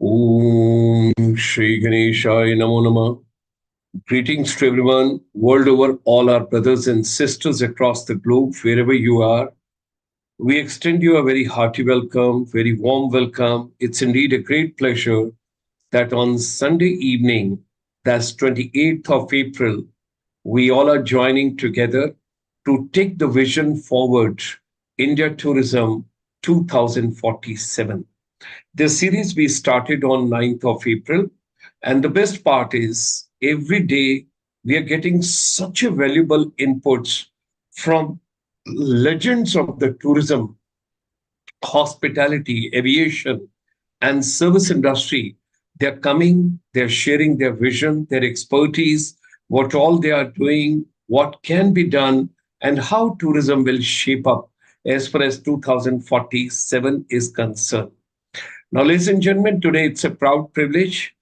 Om Shri Ganeshaya Namo Namah. Greetings to everyone world over, all our brothers and sisters across the globe, wherever you are. We extend you a very hearty welcome, very warm welcome. It's indeed a great pleasure that on Sunday evening, that's 28th of April, we all are joining together to take the vision forward, India Tourism 2047. This series we started on 9th of April. And the best part is every day we are getting such a valuable inputs from legends of the tourism, hospitality, aviation, and service industry. They're coming, they're sharing their vision, their expertise, what all they are doing, what can be done, and how tourism will shape up as far as 2047 is concerned. Now, ladies and gentlemen, today it's a proud privilege.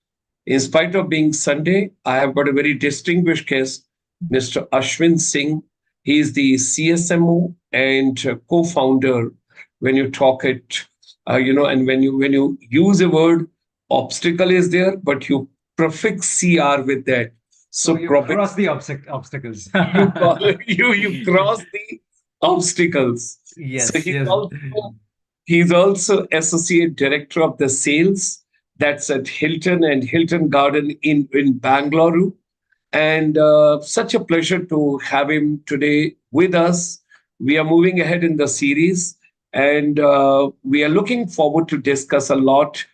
In spite of being Sunday, I have got a very distinguished guest, Mr. Ashwin Singh. He is the CSMO and co-founder. When you talk it, and when you use a word, obstacle is there, but you prefix CR with that. So So you probably cross the obstacles. you call you cross the obstacles. So Yes, yes. he's also associate director of the sales. That's at Hilton and Hilton Garden in Bangalore. And such a pleasure to have him today with us. We are moving ahead in the series, and we are looking forward to discuss a lot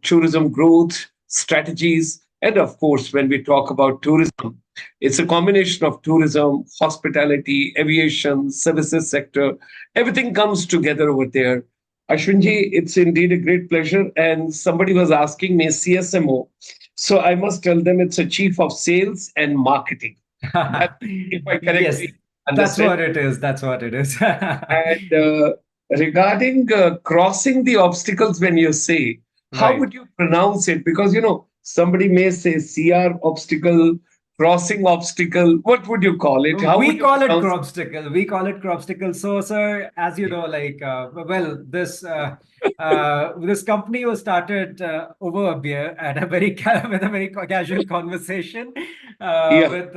tourism growth strategies, and of course, when we talk about tourism, it's a combination of tourism, hospitality, aviation, services sector. Everything comes together over there. Ashwinji, it's indeed a great pleasure. And somebody was asking me CSMO. So I must tell them it's a chief of sales and marketing. That, if I Yes, correctly that's understand. what it is. That's what it is. And regarding crossing the obstacles, when you say, how Right. would you pronounce it? Because, somebody may say CR obstacle, crossing obstacle. What would you call it? How would We you call it pronounce cropsticle. We call it cropsticle. So, sir, as you know, well, this company was started over a beer at a very with a very casual conversation it? Yeah. with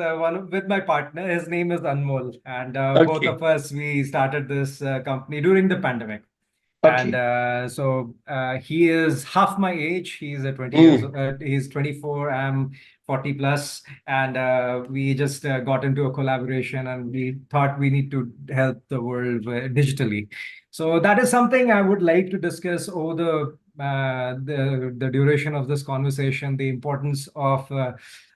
my partner. His name is Anmol, and both Okay. of us we started this company during the pandemic. And Okay. he is half my age. He's a 20 years. Mm. He's 24. I'm 40 plus, and we just got into a collaboration, and we thought we need to help the world digitally. So that is something I would like to discuss over the duration of this conversation. The importance of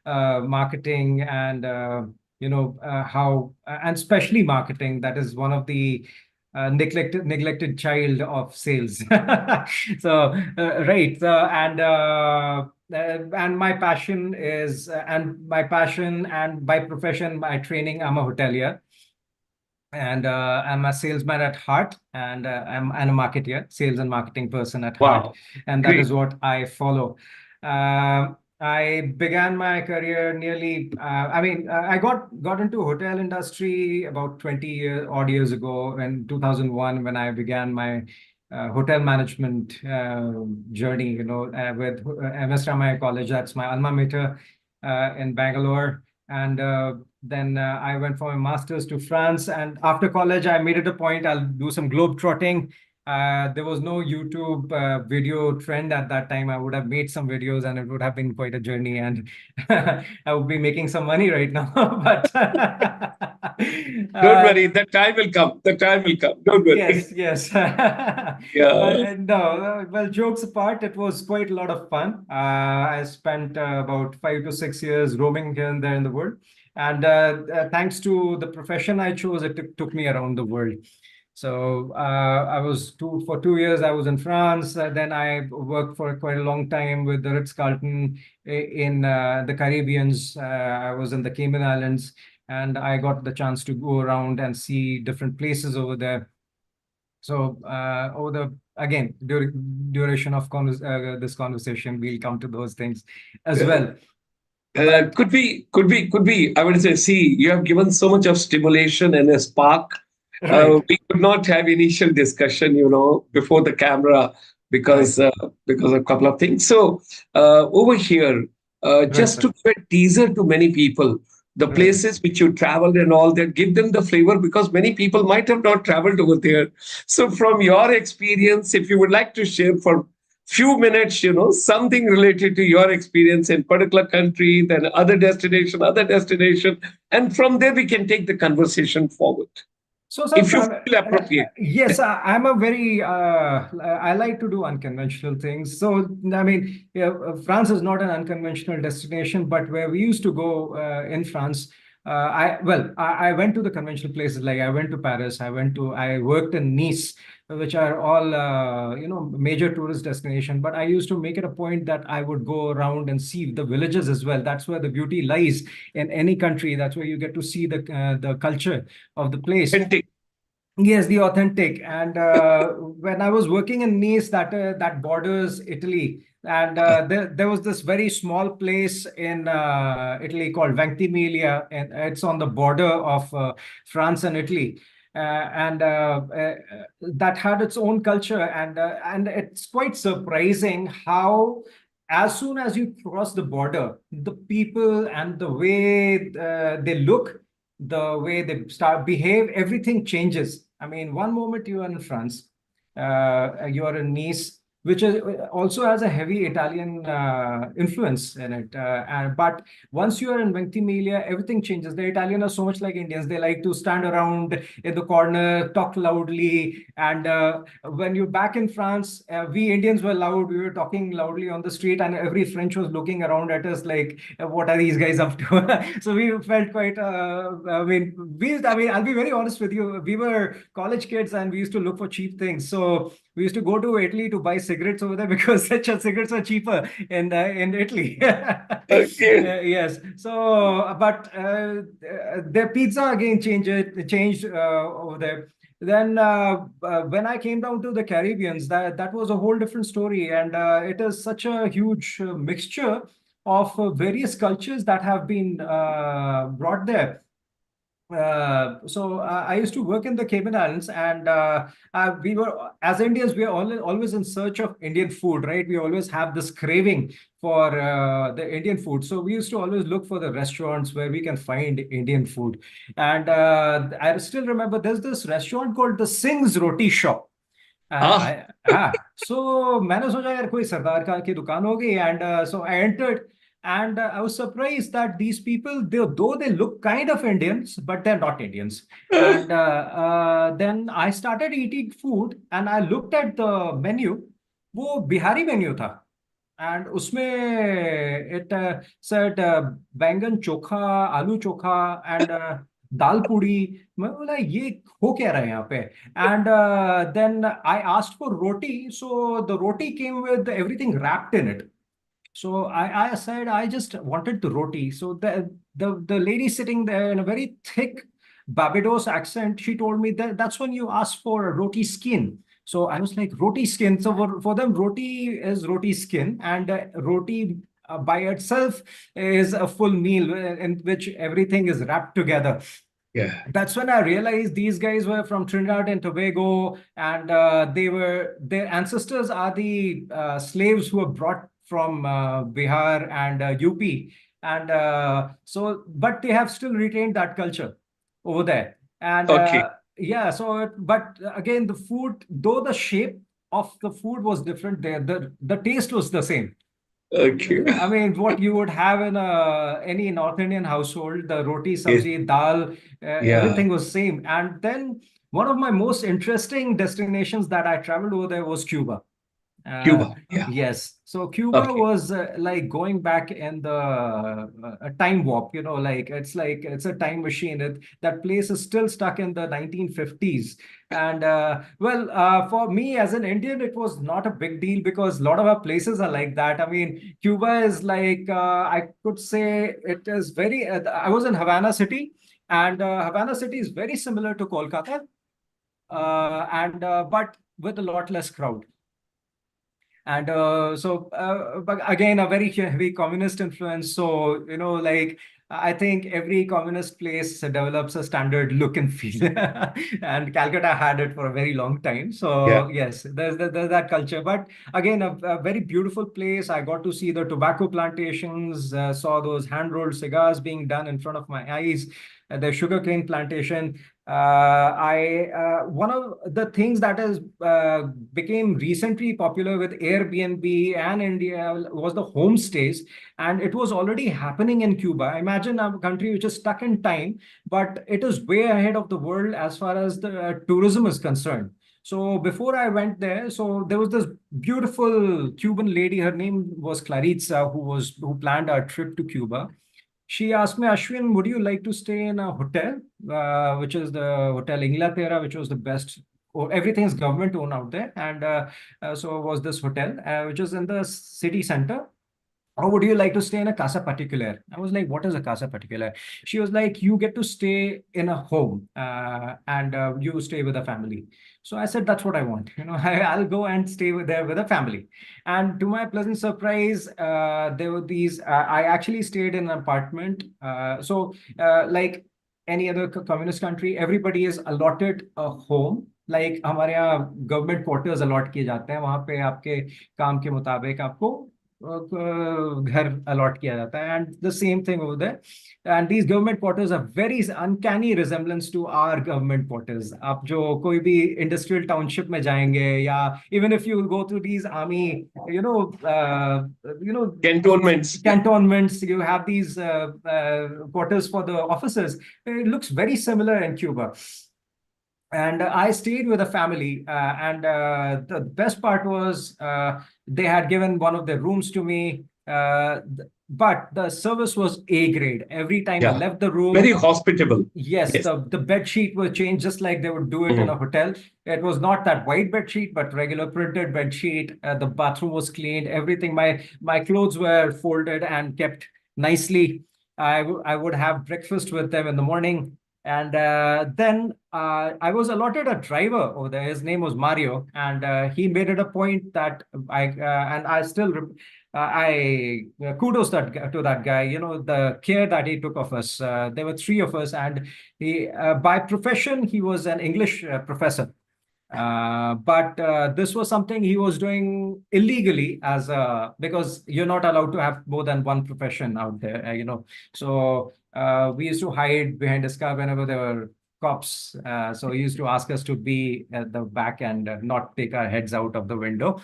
marketing and how and especially marketing. That is one of the neglected child of sales. So right and my passion is and my passion and by profession, by training, I'm a hotelier, and I'm a salesman at heart, and I'm a marketer, sales and marketing person at heart, Wow. and that Great. is what I follow. I began my career nearly. I got into hotel industry about odd years ago in 2001 when I began my hotel management journey. With MS Ramaya College. That's my alma mater in Bangalore, and then I went for my master's to France. And after college, I made it a point I'll do some globe trotting. There was no YouTube video trend at that time. I would have made some videos and it would have been quite a journey. And I would be making some money right now. But Don't worry. uh, The time will come. The time will come. Don't worry. yes, yes. Yeah. No, well, jokes apart, it was quite a lot of fun. I spent about 5 to 6 years roaming here and there in the world. And thanks to the profession I chose, it took me around the world. So I was for 2 years, I was in France. Then I worked for quite a long time with the Ritz-Carlton in the Caribbeans. I was in the Cayman Islands, and I got the chance to go around and see different places over there. So over the again duration of this conversation, we'll come to those things as Uh, well. But could be. I would say, see, you have given so much of stimulation and a spark. right, We could not have initial discussion, before the camera. because because of a couple of things. So over here, Right, just right, to give a teaser to many people, the right. places which you traveled and all that, give them the flavor because many people might have not traveled over there. So from your experience, if you would like to share for few minutes, something related to your experience in particular country, then other destination, and from there we can take the conversation forward So, sir, if you feel appropriate. yes, I'm a very, I like to do unconventional things. So, I mean, yeah, France is not an unconventional destination, but where we used to go in France, I went to the conventional places. Like I went to Paris, I worked in Nice, which are all, major tourist destination. But I used to make it a point that I would go around and see the villages as well. That's where the beauty lies in any country. That's where you get to see the culture of the place. Authentic. Yes, the authentic. And when I was working in Nice, that borders Italy, and there was this very small place in Italy called Ventimiglia, and it's on the border of France and Italy. And that had its own culture, and it's quite surprising how, as soon as you cross the border, the people and the way they look, the way they start behave, everything changes. I mean, one moment you are in France, you are in Nice, which is also has a heavy Italian influence in it. But once you are in Ventimiglia, everything changes. The Italians are so much like Indians. They like to stand around in the corner, talk loudly. And when you're back in France, we Indians were loud. We were talking loudly on the street, and every French was looking around at us like, what are these guys up to? So we felt quite, I'll be very honest with you. We were college kids and we used to look for cheap things. So we used to go to Italy to buy cigarettes over there because such cigarettes are cheaper in Italy. Okay. Yes. So, but their pizza again changed over there. Then when I came down to the Caribbeans, that was a whole different story, and it is such a huge mixture of various cultures that have been brought there. I used to work in the Cayman Islands, and we were, as Indians, we are always in search of Indian food, right? We always have this craving for the Indian food. So we used to always look for the restaurants where we can find Indian food. And I still remember there's this restaurant called the Singh's Roti Shop. Ah, So मैंने सोचा यार कोई सरदार का की दुकान होगी, and so I entered, and I was surprised that these people, though they look kind of Indians, but they're not Indians. And then I started eating food, and I looked at the menu. वो Bihari menu था, and उसमें it said बैंगन चोखा, आलू चोखा, and दाल पूड़ी. मैं बोला ये हो क्या रहा है यहाँ पे. And then I asked for roti, so the roti came with everything wrapped in it. So I said I just wanted the roti. So the lady sitting there in a very thick Barbados accent, she told me that that's when you ask for a roti skin. So I was like, roti skin. So for them, roti is roti skin, and roti by itself is a full meal in which everything is wrapped together. yeah. That's when I realized these guys were from Trinidad and Tobago, and their ancestors are the slaves who were brought from Bihar and UP, and but they have still retained that culture over there. And Okay. yeah, but again, the food, though the shape of the food was different, the taste was the same. Okay. I mean, what you would have in any North Indian household, the roti, Yes. sabzi, dal, Yeah. everything was same. And then one of my most interesting destinations that I traveled over there was Cuba. Uh, Cuba. Yeah. yes. So Cuba Okay. was like going back in the a time warp, like it's a time machine. That place is still stuck in the 1950s. And for me as an Indian, it was not a big deal because a lot of our places are like that. I mean, Cuba is like, I could say it is very, I was in Havana City, and Havana City is very similar to Kolkata, and but with a lot less crowd. And but again, a very heavy communist influence. So, like I think every communist place develops a standard look and feel, and Calcutta had it for a very long time. Yeah. So yes, there's that culture. But again, a very beautiful place. I got to see the tobacco plantations, saw those hand-rolled cigars being done in front of my eyes, the sugarcane plantation. I One of the things that has became recently popular with Airbnb and India was the homestays, and it was already happening in Cuba. Imagine a country which is stuck in time, but it is way ahead of the world as far as the tourism is concerned. So before I went there, so there was this beautiful Cuban lady. Her name was Claritza, who planned our trip to Cuba. She asked me, Ashwin, would you like to stay in a hotel, which is the Hotel Inglaterra, which was the best. Everything is government owned out there, and so was this hotel, which is in the city center. Or would you like to stay in a casa particular? I was like, what is a casa particular? She was like, you get to stay in a home, and you stay with a family. So I said, that's what I want. I'll go and stay there with a family. And to my pleasant surprise, there were these. I actually stayed in an apartment. Like any other communist country, everybody is allotted a home. Like हमारे यहाँ government quarters allot किए जाते हैं, वहां पे आपके काम के मुताबिक आपको घर अलॉट किया जाता है, and the same thing over there, and these government quarters are very uncanny resemblance to our government quarters. आप जो कोई भी इंडस्ट्रियल टाउनशिप में जाएंगे, या even if you go through these army cantonments, you have these quarters for the officers. It looks very similar in Cuba. And I stayed with a family, and the best part was they had given one of their rooms to me, but the service was A grade. Every time I left the room, very hospitable. Yes, the bed sheet was changed just like they would do it in a hotel. It was not that white bed sheet, but regular printed bed sheet. The bathroom was cleaned. Everything, my clothes were folded and kept nicely. I would have breakfast with them in the morning. And then I was allotted a driver over there. His name was Mario, and he made it a point that I still kudos to that guy. The care that he took of us. There were three of us, and he by profession he was an English professor. But this was something he was doing illegally because you're not allowed to have more than one profession out there, So we used to hide behind his car whenever there were cops. So he used to ask us to be at the back and not take our heads out of the window.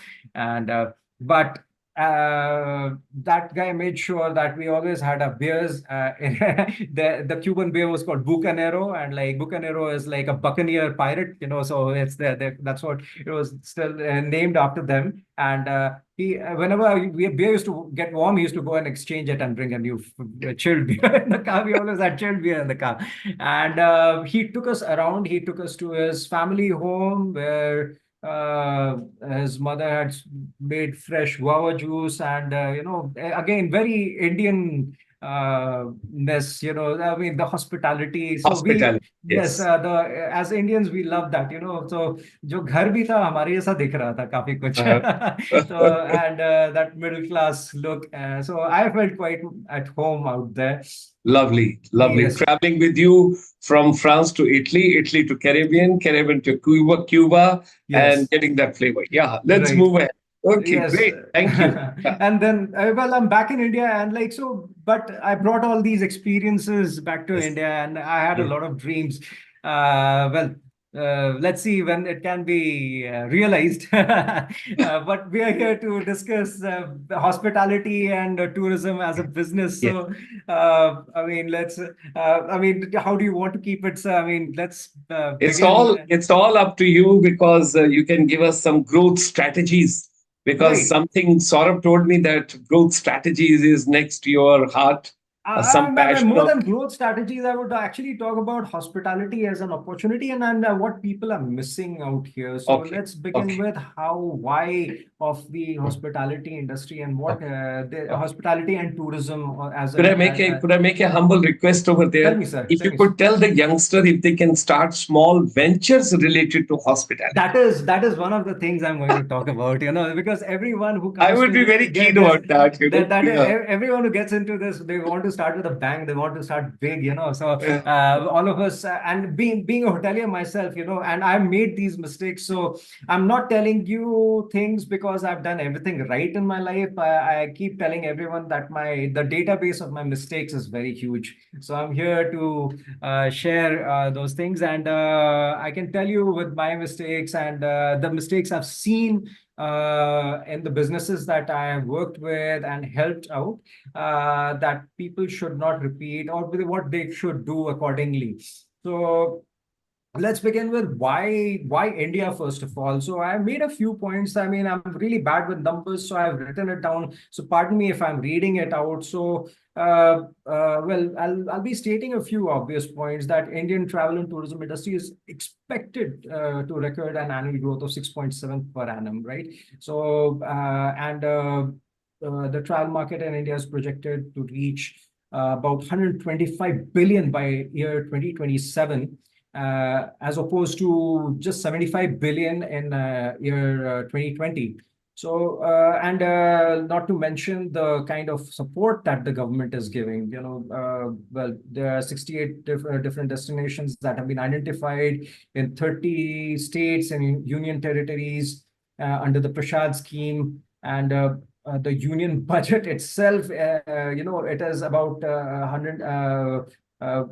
But that guy made sure that we always had our beers. The Cuban beer was called Bucanero, and like Bucanero is like a buccaneer pirate, so it's that's what it was, still named after them. And whenever beer used to get warm, he used to go and exchange it and bring a new chilled beer in the car. We always had chilled beer in the car. And he took us around. He took us to his family home where his mother had made fresh guava juice, and again, very Indian ness, I mean, the hospitality. So yes, as Indians we love that, so जो घर भी था हमारे जैसा दिख रहा था काफी कुछ. So and that middle class look, so I felt quite at home out there. Lovely. Yes. Traveling with you from France to Italy to Caribbean to Cuba, yes. And getting that flavor. Yeah, let's move ahead. Okay, yes. Great. Thank you. And then, well, I'm back in India, and but I brought all these experiences back to India, and I had a lot of dreams. Let's see when it can be realized. But we are here to discuss hospitality and tourism as a business. So, I mean, how do you want to keep it? So, I mean, let's. It's all up to you, because you can give us some growth strategies. Because something Saurabh told me that growth strategies is next to your heart. More than growth strategies, I would actually talk about hospitality as an opportunity and what people are missing out here. So let's begin with why of the hospitality industry and what the hospitality and tourism as could I make a humble request over there? Tell me, sir. If you could tell the youngster if they can start small ventures related to hospitality. That is one of the things I'm going to talk about, because everyone who comes I would be very keen about that. Everyone who gets into this, they want to start with a bang. They want to start big, you know. So Yeah. all of us, and being a hotelier myself, you know, and I've made these mistakes. So I'm not telling you things because I've done everything right in my life. I keep telling everyone that the database of my mistakes is very huge. So I'm here to share those things, and I can tell you with my mistakes and the mistakes I've seen in the businesses that I have worked with and helped out, that people should not repeat, or what they should do accordingly. So let's begin with why India first of all. So I made a few points. I mean, I'm really bad with numbers, so I've written it down. So pardon me if I'm reading it out. So well, I'll be stating a few obvious points that Indian travel and tourism industry is expected to record an annual growth of 6.7 per annum, right? So and the travel market in India is projected to reach about 125 billion by year 2027, as opposed to just 75 billion in year 2020. So, and not to mention the kind of support that the government is giving. You know, well, there are 68 different destinations that have been identified in 30 states and union territories under the Prashad scheme. And the union budget itself, you know, it is about 100. Uh,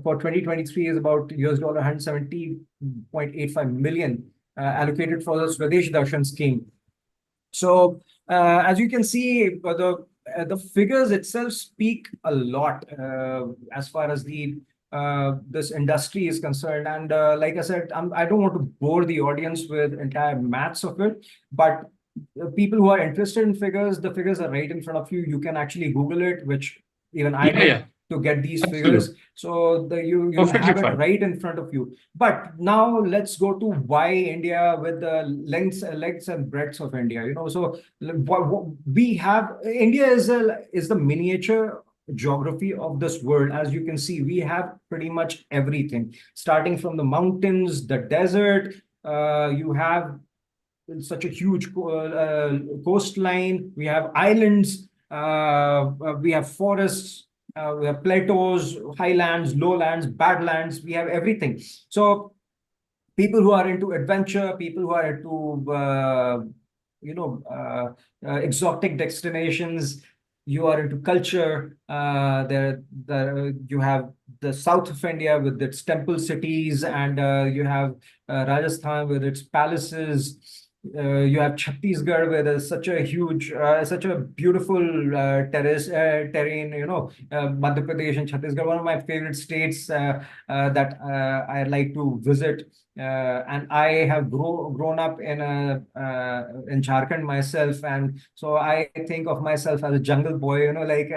for 2023 is about $170.85 million allocated for the Swadesh Darshan scheme. So as you can see, the figures itself speak a lot as far as the this industry is concerned. And like I said, I don't want to bore the audience with entire maths of it, but people who are interested in figures, the figures are right in front of you. You can actually Google it, which even I Yeah, did yeah, to get these absolutely. figures. So you Perfectly have it fine. right in front of you. But now let's go to why India with the lengths and breadths of India. You know, so what we have, India is the miniature geography of this world. As you can see, we have pretty much everything, starting from the mountains, the desert. You have such a huge coastline. We have islands. We have forests. We have plateaus, highlands, lowlands, badlands. We have everything. So people who are into adventure, people who are into you know exotic destinations, you are into culture. You have the south of India with its temple cities, and you have Rajasthan with its palaces. You have Chhattisgarh, where there's such a huge, such a beautiful terrain. You know, Madhya Pradesh and Chhattisgarh, one of my favorite states that I like to visit. And I have grown up in Jharkhand myself, and so I think of myself as a jungle boy. You know, like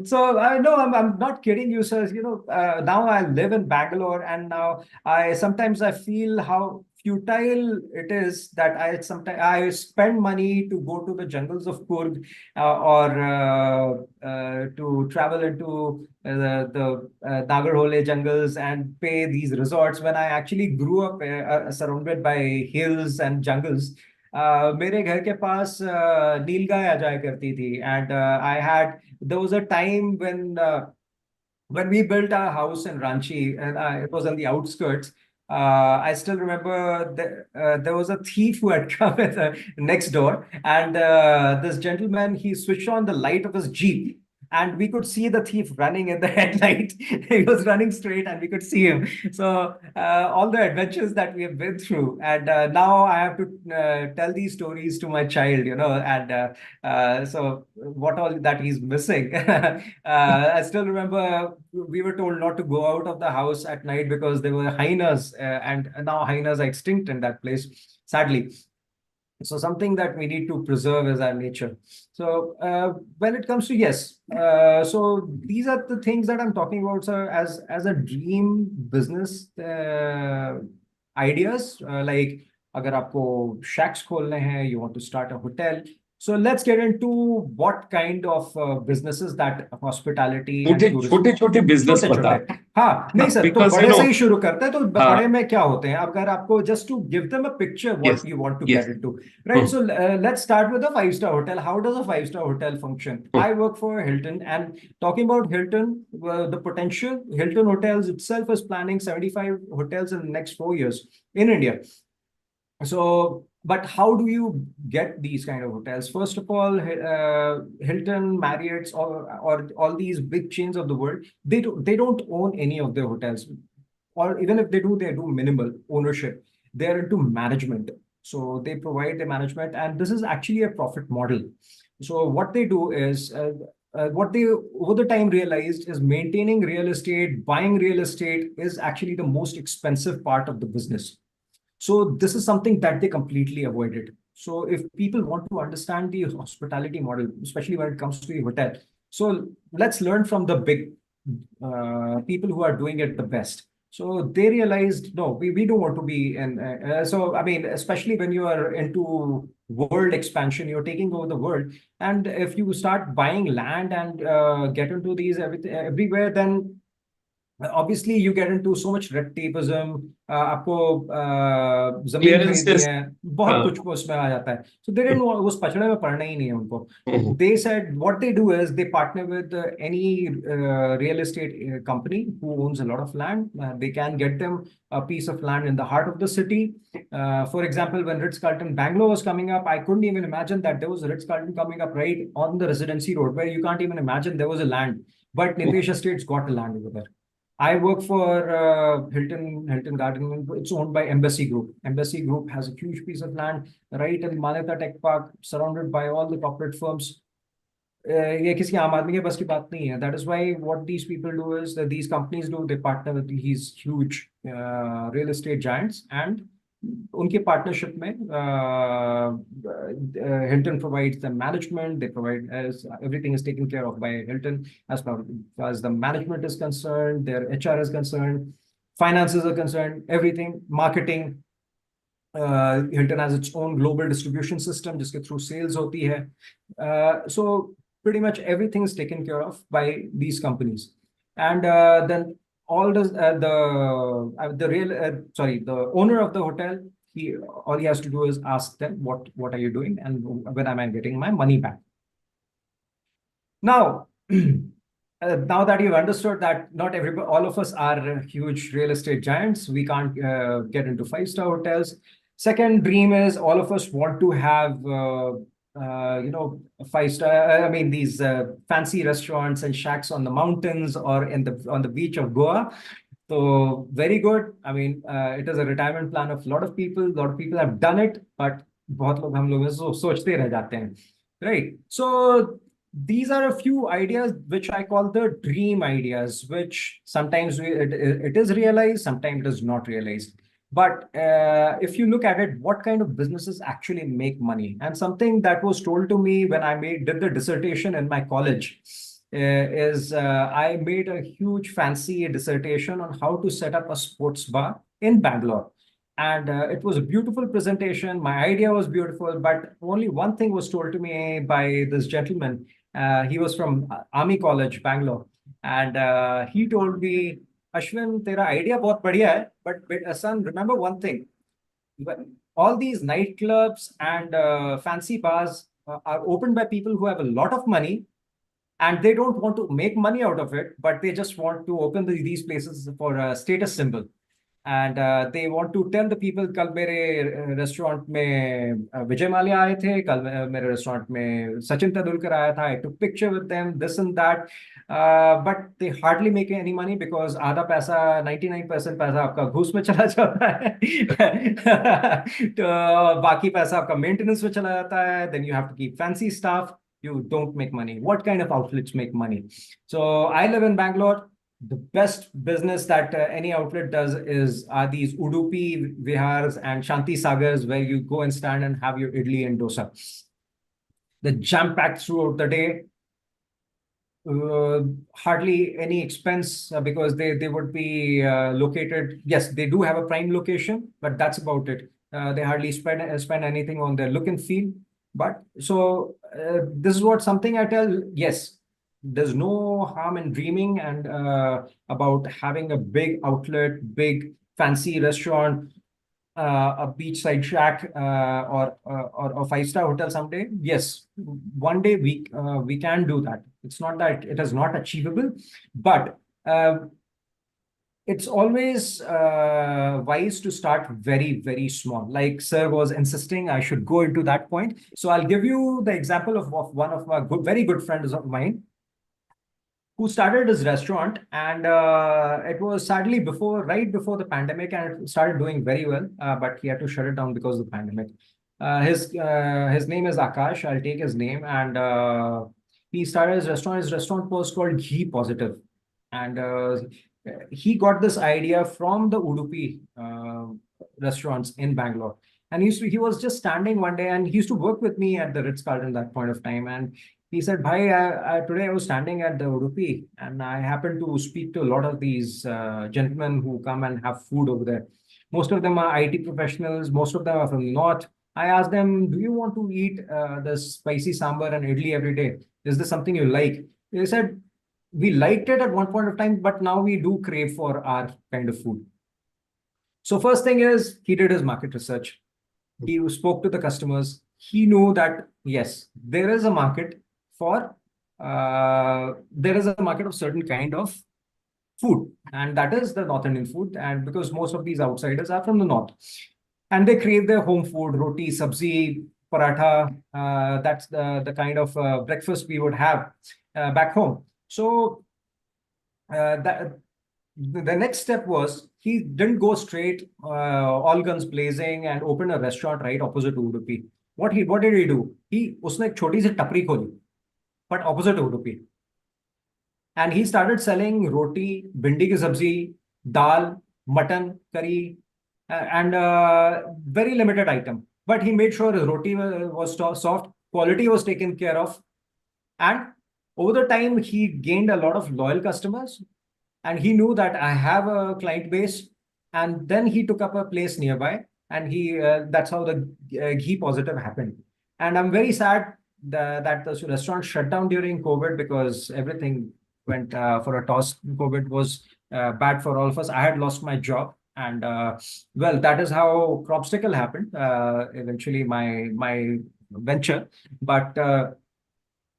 so I know I'm not kidding you, sir. You know, now I live in Bangalore, and now I feel how futile it is that sometimes I spend money to go to the jungles of Kurg, or to travel into the Nagarhole jungles and pay these resorts when I actually grew up surrounded by hills and jungles. मेरे घर के पास नीलगाय आ जाया करती थी, and I had there was a time when we built our house in Ranchi, and it was on the outskirts. I still remember there was a thief who had come at the next door, and this gentleman, he switched on the light of his Jeep, and we could see the thief running in the headlight. He was running straight, and we could see him. So all the adventures that we have been through, and now I have to tell these stories to my child, you know, and so what all that he's missing. I still remember we were told not to go out of the house at night because there were hyenas, and now hyenas are extinct in that place, sadly. So something that we need to preserve is our nature. So when it comes to, yes, so these are the things that I'm talking about, sir, as a dream business ideas, like अगर आपको shacks खोलने हैं, you want to start a hotel. So let's get into what kind of businesses that hospitality and छोटे tourism. छोटे छोटे business छोटे बता. छोटे. हाँ नहीं सर, तो Because बड़े से ही शुरू करते हैं. तो बड़े हाँ, में क्या होते हैं, अगर आपको just to give them a picture yes, what you want to yes. Get into, right? So let's start with a five star hotel. How does a five star hotel function? I work for Hilton, and talking about Hilton, the potential, Hilton Hotels itself is planning 75 hotels in the next 4 years in India. So, but how do you get these kind of hotels? First of all, Hilton, Marriott's, or all these big chains of the world, they don't own any of their hotels, or even if they do minimal ownership. They're into management, so they provide the management, and this is actually a profit model. So what they do is. What they over the time realized is maintaining real estate, buying real estate is actually the most expensive part of the business. So this is something that they completely avoided. So if people want to understand the hospitality model, especially when it comes to the hotel, so let's learn from the big people who are doing it the best. So they realized, no, we don't want to be in. So I mean, especially when you are into world expansion, you're taking over the world, and if you start buying land and get into these everywhere, then obviously you get into so much red tapeism. आपको जमीन खरीदनी Clearances. है, बहुत हाँ. कुछ उसमें आ जाता है. So they didn't want, उस पचड़े में पड़ना ही नहीं है उनको. Mhm. They said what they do is they partner with any real estate company who owns a lot of land. They can get them a piece of land in the heart of the city. For example, when Ritz-Carlton Bangalore was coming up, I couldn't even imagine that there was a Ritz-Carlton coming up right on the Residency Road, where you can't even imagine there was a land. But Nitesh Estates got a land over there. I work for Hilton Garden. It's owned by Embassy Group. Embassy Group has a huge piece of land right in Manyata Tech Park, surrounded by all the corporate firms. ये किसी आम आदमी के बस की बात नहीं है. That is why what these people do is that these companies do, they partner with these huge real estate giants, and उनके partnership में Hilton provides the management. They provide, as everything is taken care of by Hilton as far as the management is concerned, their HR is concerned, finances are concerned, everything, marketing. Hilton has its own global distribution system, जिसके through sales होती है. So pretty much everything is taken care of by these companies, and then all does the real sorry, the owner of the hotel, he all he has to do is ask them what are you doing and when am I getting my money back. Now, now that you've understood that not everybody, all of us are huge real estate giants, we can't get into five-star hotels. Second dream is all of us want to have, five-star. I mean, these fancy restaurants and shacks on the mountains or on the beach of Goa. So very good. I mean, it is a retirement plan of a lot of people. A lot of people have done it, but बहुत लोग हम लोग सोचते रह जाते हैं, right? So these are a few ideas which I call the dream ideas, which sometimes it is realized, sometimes it is not realized. But if you look at it, what kind of businesses actually make money? And something that was told to me when I did the dissertation in my college is I made a huge fancy dissertation on how to set up a sports bar in Bangalore. And it was a beautiful presentation. My idea was beautiful, but only one thing was told to me by this gentleman. He was from Army College, Bangalore. And he told me, Ashwin, tera idea bahut badhiya hai, but son, remember one thing. All these nightclubs and fancy bars are opened by people who have a lot of money, and they don't want to make money out of it, but they just want to open these places for a status symbol. And they want to tell the people, कल मेरे restaurant में विजय माल्या आए थे, कल मेरे restaurant में सचिन तेंदुलकर आया था, I took picture with them, this and that, but they hardly make any money because आधा पैसा 99% पैसा आपका घूस में चला जाता है. तो बाकी पैसा आपका मेंटेनेंस में चला जाता है. Then you have to keep fancy stuff. You don't make money. What kind of outlets make money? So I live in Bangalore. The best business that any outlet does are these Udupi Vihars and Shanti Sagars, where you go and stand and have your idli and dosa. The jam-packed throughout the day. Hardly any expense because they would be located. Yes, they do have a prime location, but that's about it. They hardly spend anything on their look and feel. But so this is what something I tell. Yes, there's no harm in dreaming and about having a big outlet, big fancy restaurant, a beachside shack, or a five-star hotel someday. Yes, one day we can do that. It's not that it is not achievable, but it's always wise to start very, very small. Like Sir was insisting, I should go into that point. So I'll give you the example of one of my very good friends of mine who started his restaurant, and it was sadly right before the pandemic, and it started doing very well, but he had to shut it down because of the pandemic. His name is Akash. I'll take his name, and he started his restaurant. His restaurant was called Ghee Positive, and he got this idea from the Udupi restaurants in Bangalore. And he was just standing one day, and he used to work with me at the Ritz-Carlton that point of time. And he said, Bhai, today I was standing at the Udupi and I happened to speak to a lot of these gentlemen who come and have food over there. Most of them are IT professionals, most of them are from the north. I asked them, do you want to eat the spicy sambar and idli every day? Is this something you like? They said, we liked it at one point of time, but now we do crave for our kind of food. So first thing is he did his market research. He spoke to the customers. He knew that, yes, there is a market for there is a market of certain kind of food, and that is the North Indian food. And because most of these outsiders are from the north, and they crave their home food, roti, sabzi, paratha. That's the kind of breakfast we would have back home. So that the next step was he didn't go straight all guns blazing and open a restaurant right opposite to Udupi. What did he do? He उसने एक छोटी सी टपरी खोली, but opposite to Udupi, and he started selling roti, bindi ki sabzi, dal, mutton curry, and very limited item. But he made sure his roti was soft, quality was taken care of, and over the time he gained a lot of loyal customers, and he knew that I have a client base, and then he took up a place nearby, and he that's how the Ghee Positive happened. And I'm very sad that the restaurant shut down during COVID because everything went for a toss. COVID was bad for all of us. I had lost my job, and well, that is how Cropstickle happened. Eventually, my venture, but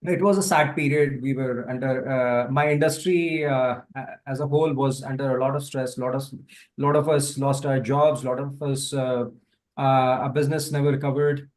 it was a sad period. We were under my industry as a whole was under a lot of stress. Lot of us lost our jobs. Lot of us our business never recovered.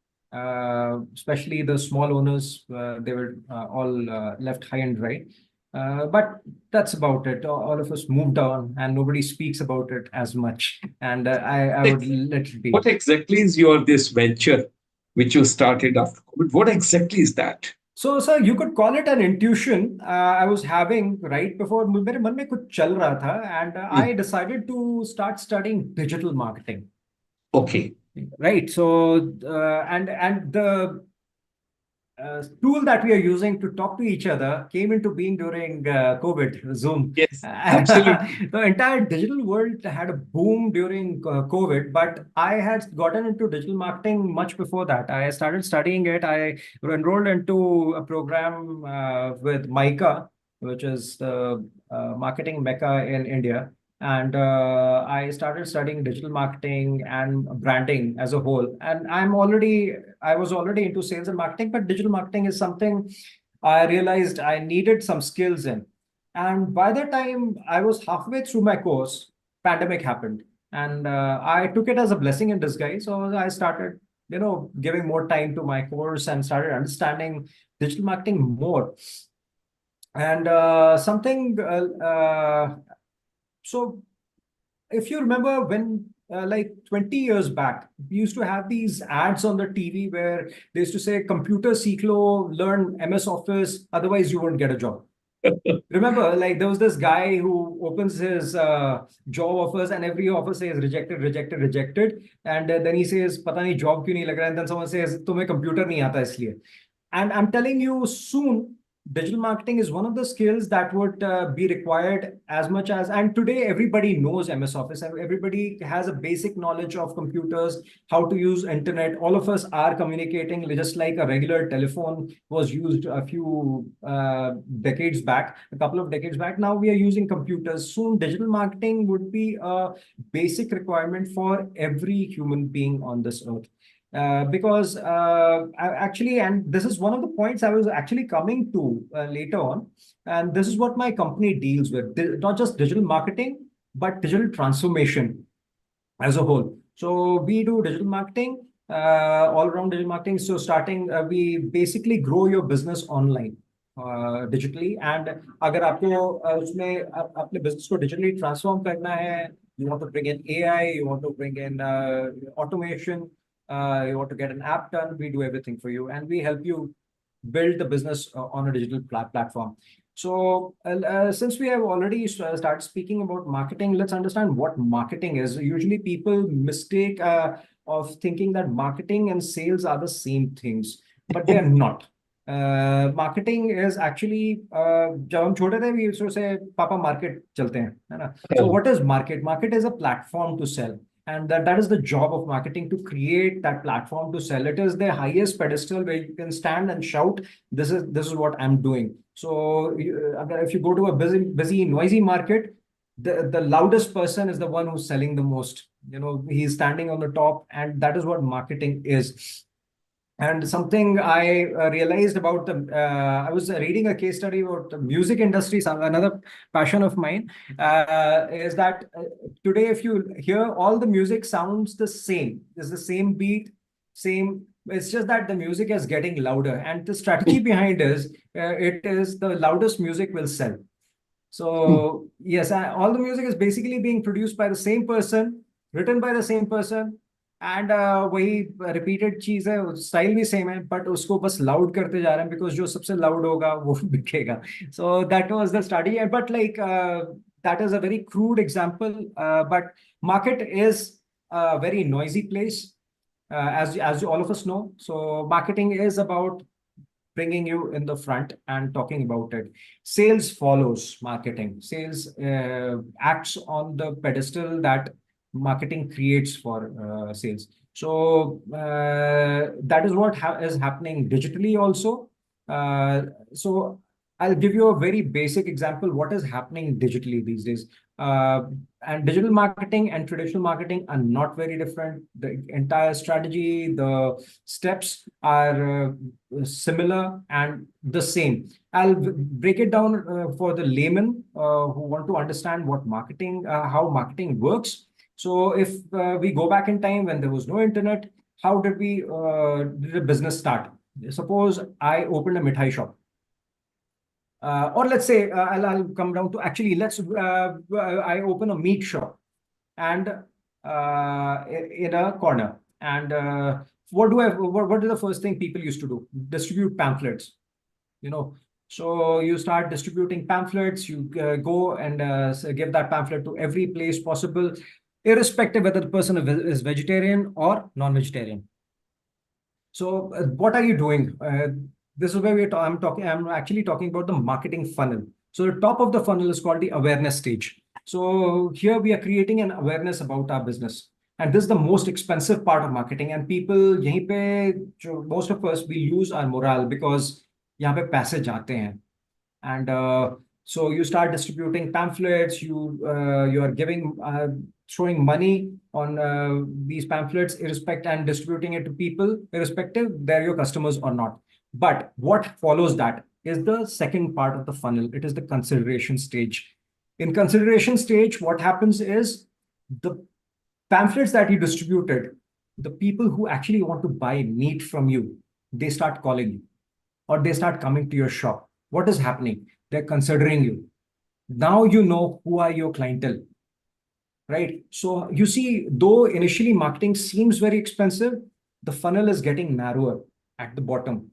Especially the small owners, they were all left high and dry. But that's about it. All of us moved on, and nobody speaks about it as much. And I would let it be. What exactly is your this venture which you started after COVID? What exactly is that? So, sir, you could call it an intuition I was having right before मेरे मन में कुछ चल रहा था, and I decided to start studying digital marketing. Okay. Right. So, and the tool that we are using to talk to each other came into being during COVID, Zoom. Yes, absolutely. The entire digital world had a boom during COVID, but I had gotten into digital marketing much before that. I started studying it. I enrolled into a program with MICA, which is the marketing mecca in India. And I started studying digital marketing and branding as a whole. And I was already into sales and marketing, but digital marketing is something I realized I needed some skills in. And by the time I was halfway through my course, pandemic happened, and I took it as a blessing in disguise. So I started, giving more time to my course and started understanding digital marketing more. And so if you remember when like 20 years back, we used to have these ads on the TV where they used to say, computer seeklo, learn MS Office, otherwise you won't get a job. Remember, like there was this guy who opens his job offers and every offer says rejected, rejected, rejected. And then he says, pata nahi job kyun nahi lag raha? And then someone says, tumhe computer nahi aata isliye. And I'm telling you, soon digital marketing is one of the skills that would be required as much as, and today everybody knows MS Office, and everybody has a basic knowledge of computers, how to use internet. All of us are communicating just like a regular telephone was used a few decades back, a couple of decades back. Now we are using computers. Soon digital marketing would be a basic requirement for every human being on this earth. Because actually, and this is one of the points I was actually coming to later on, and this is what my company deals with, not just digital marketing, but digital transformation as a whole. So we do digital marketing, all around digital marketing. So starting, we basically grow your business online, digitally. And अगर आपको उसमें अपने business को digitally transform करना है, you want to bring in AI, you want to bring in automation, you want to get an app done, we do everything for you, and we help you build the business on a digital platform. So, since we have already started speaking about marketing, let's understand what marketing is. Usually, people mistake of thinking that marketing and sales are the same things, but they are not. Marketing is actually, जब हम छोटे थे, we used to say, "पापा market चलते हैं," है ना? So, what is market? Market is a platform to sell. And that is the job of marketing, to create that platform to sell. It is the highest pedestal where you can stand and shout, this is what I'm doing. So if you go to a busy, noisy market, the loudest person is the one who's selling the most. He's standing on the top, and that is what marketing is. And something I realized about I was reading a case study about the music industry, another passion of mine, is that today, if you hear, all the music sounds the same. It's the same beat, same. It's just that the music is getting louder. And the strategy behind it is the loudest music will sell. So yes, all the music is basically being produced by the same person, written by the same person, and वही repeated चीज है, style भी same है, but उसको बस loud करते जा रहे हैं, बिकॉज जो सबसे लाउड होगा वो बिकेगा. So that was the study, but like that is a very crude example, but market is a very noisy place, as all of us know. So marketing is about bringing you in the front and talking about it. Sales follows marketing. Sales acts on the pedestal that marketing creates for sales. So that is what is happening digitally also. So I'll give you a very basic example what is happening digitally these days. And digital marketing and traditional marketing are not very different. The entire strategy, the steps are similar and the same. I'll break it down for the layman who want to understand what marketing, how marketing works. So if we go back in time when there was no internet, how did the business start? Suppose I opened a mithai shop. Or let's say, I'll come down to, actually, I open a meat shop and in a corner. And what is the first thing people used to do? Distribute pamphlets, So you start distributing pamphlets, you go and give that pamphlet to every place possible, irrespective whether the person is vegetarian or non-vegetarian. So what are you doing? This is where I'm actually talking about the marketing funnel. So the top of the funnel is called the awareness stage. So here we are creating an awareness about our business. And this is the most expensive part of marketing. And people, most of us, we lose our morale because यहाँ पे पैसे जाते हैं. And so you start distributing pamphlets, you are giving, throwing money on these pamphlets, irrespective, and distributing it to people, irrespective they're your customers or not. But what follows that is the second part of the funnel. It is the consideration stage. In consideration stage, what happens is the pamphlets that you distributed, the people who actually want to buy meat from you, they start calling you or they start coming to your shop. What is happening? They're considering you. Now you know who are your clientele, right? So you see, though initially marketing seems very expensive, the funnel is getting narrower at the bottom.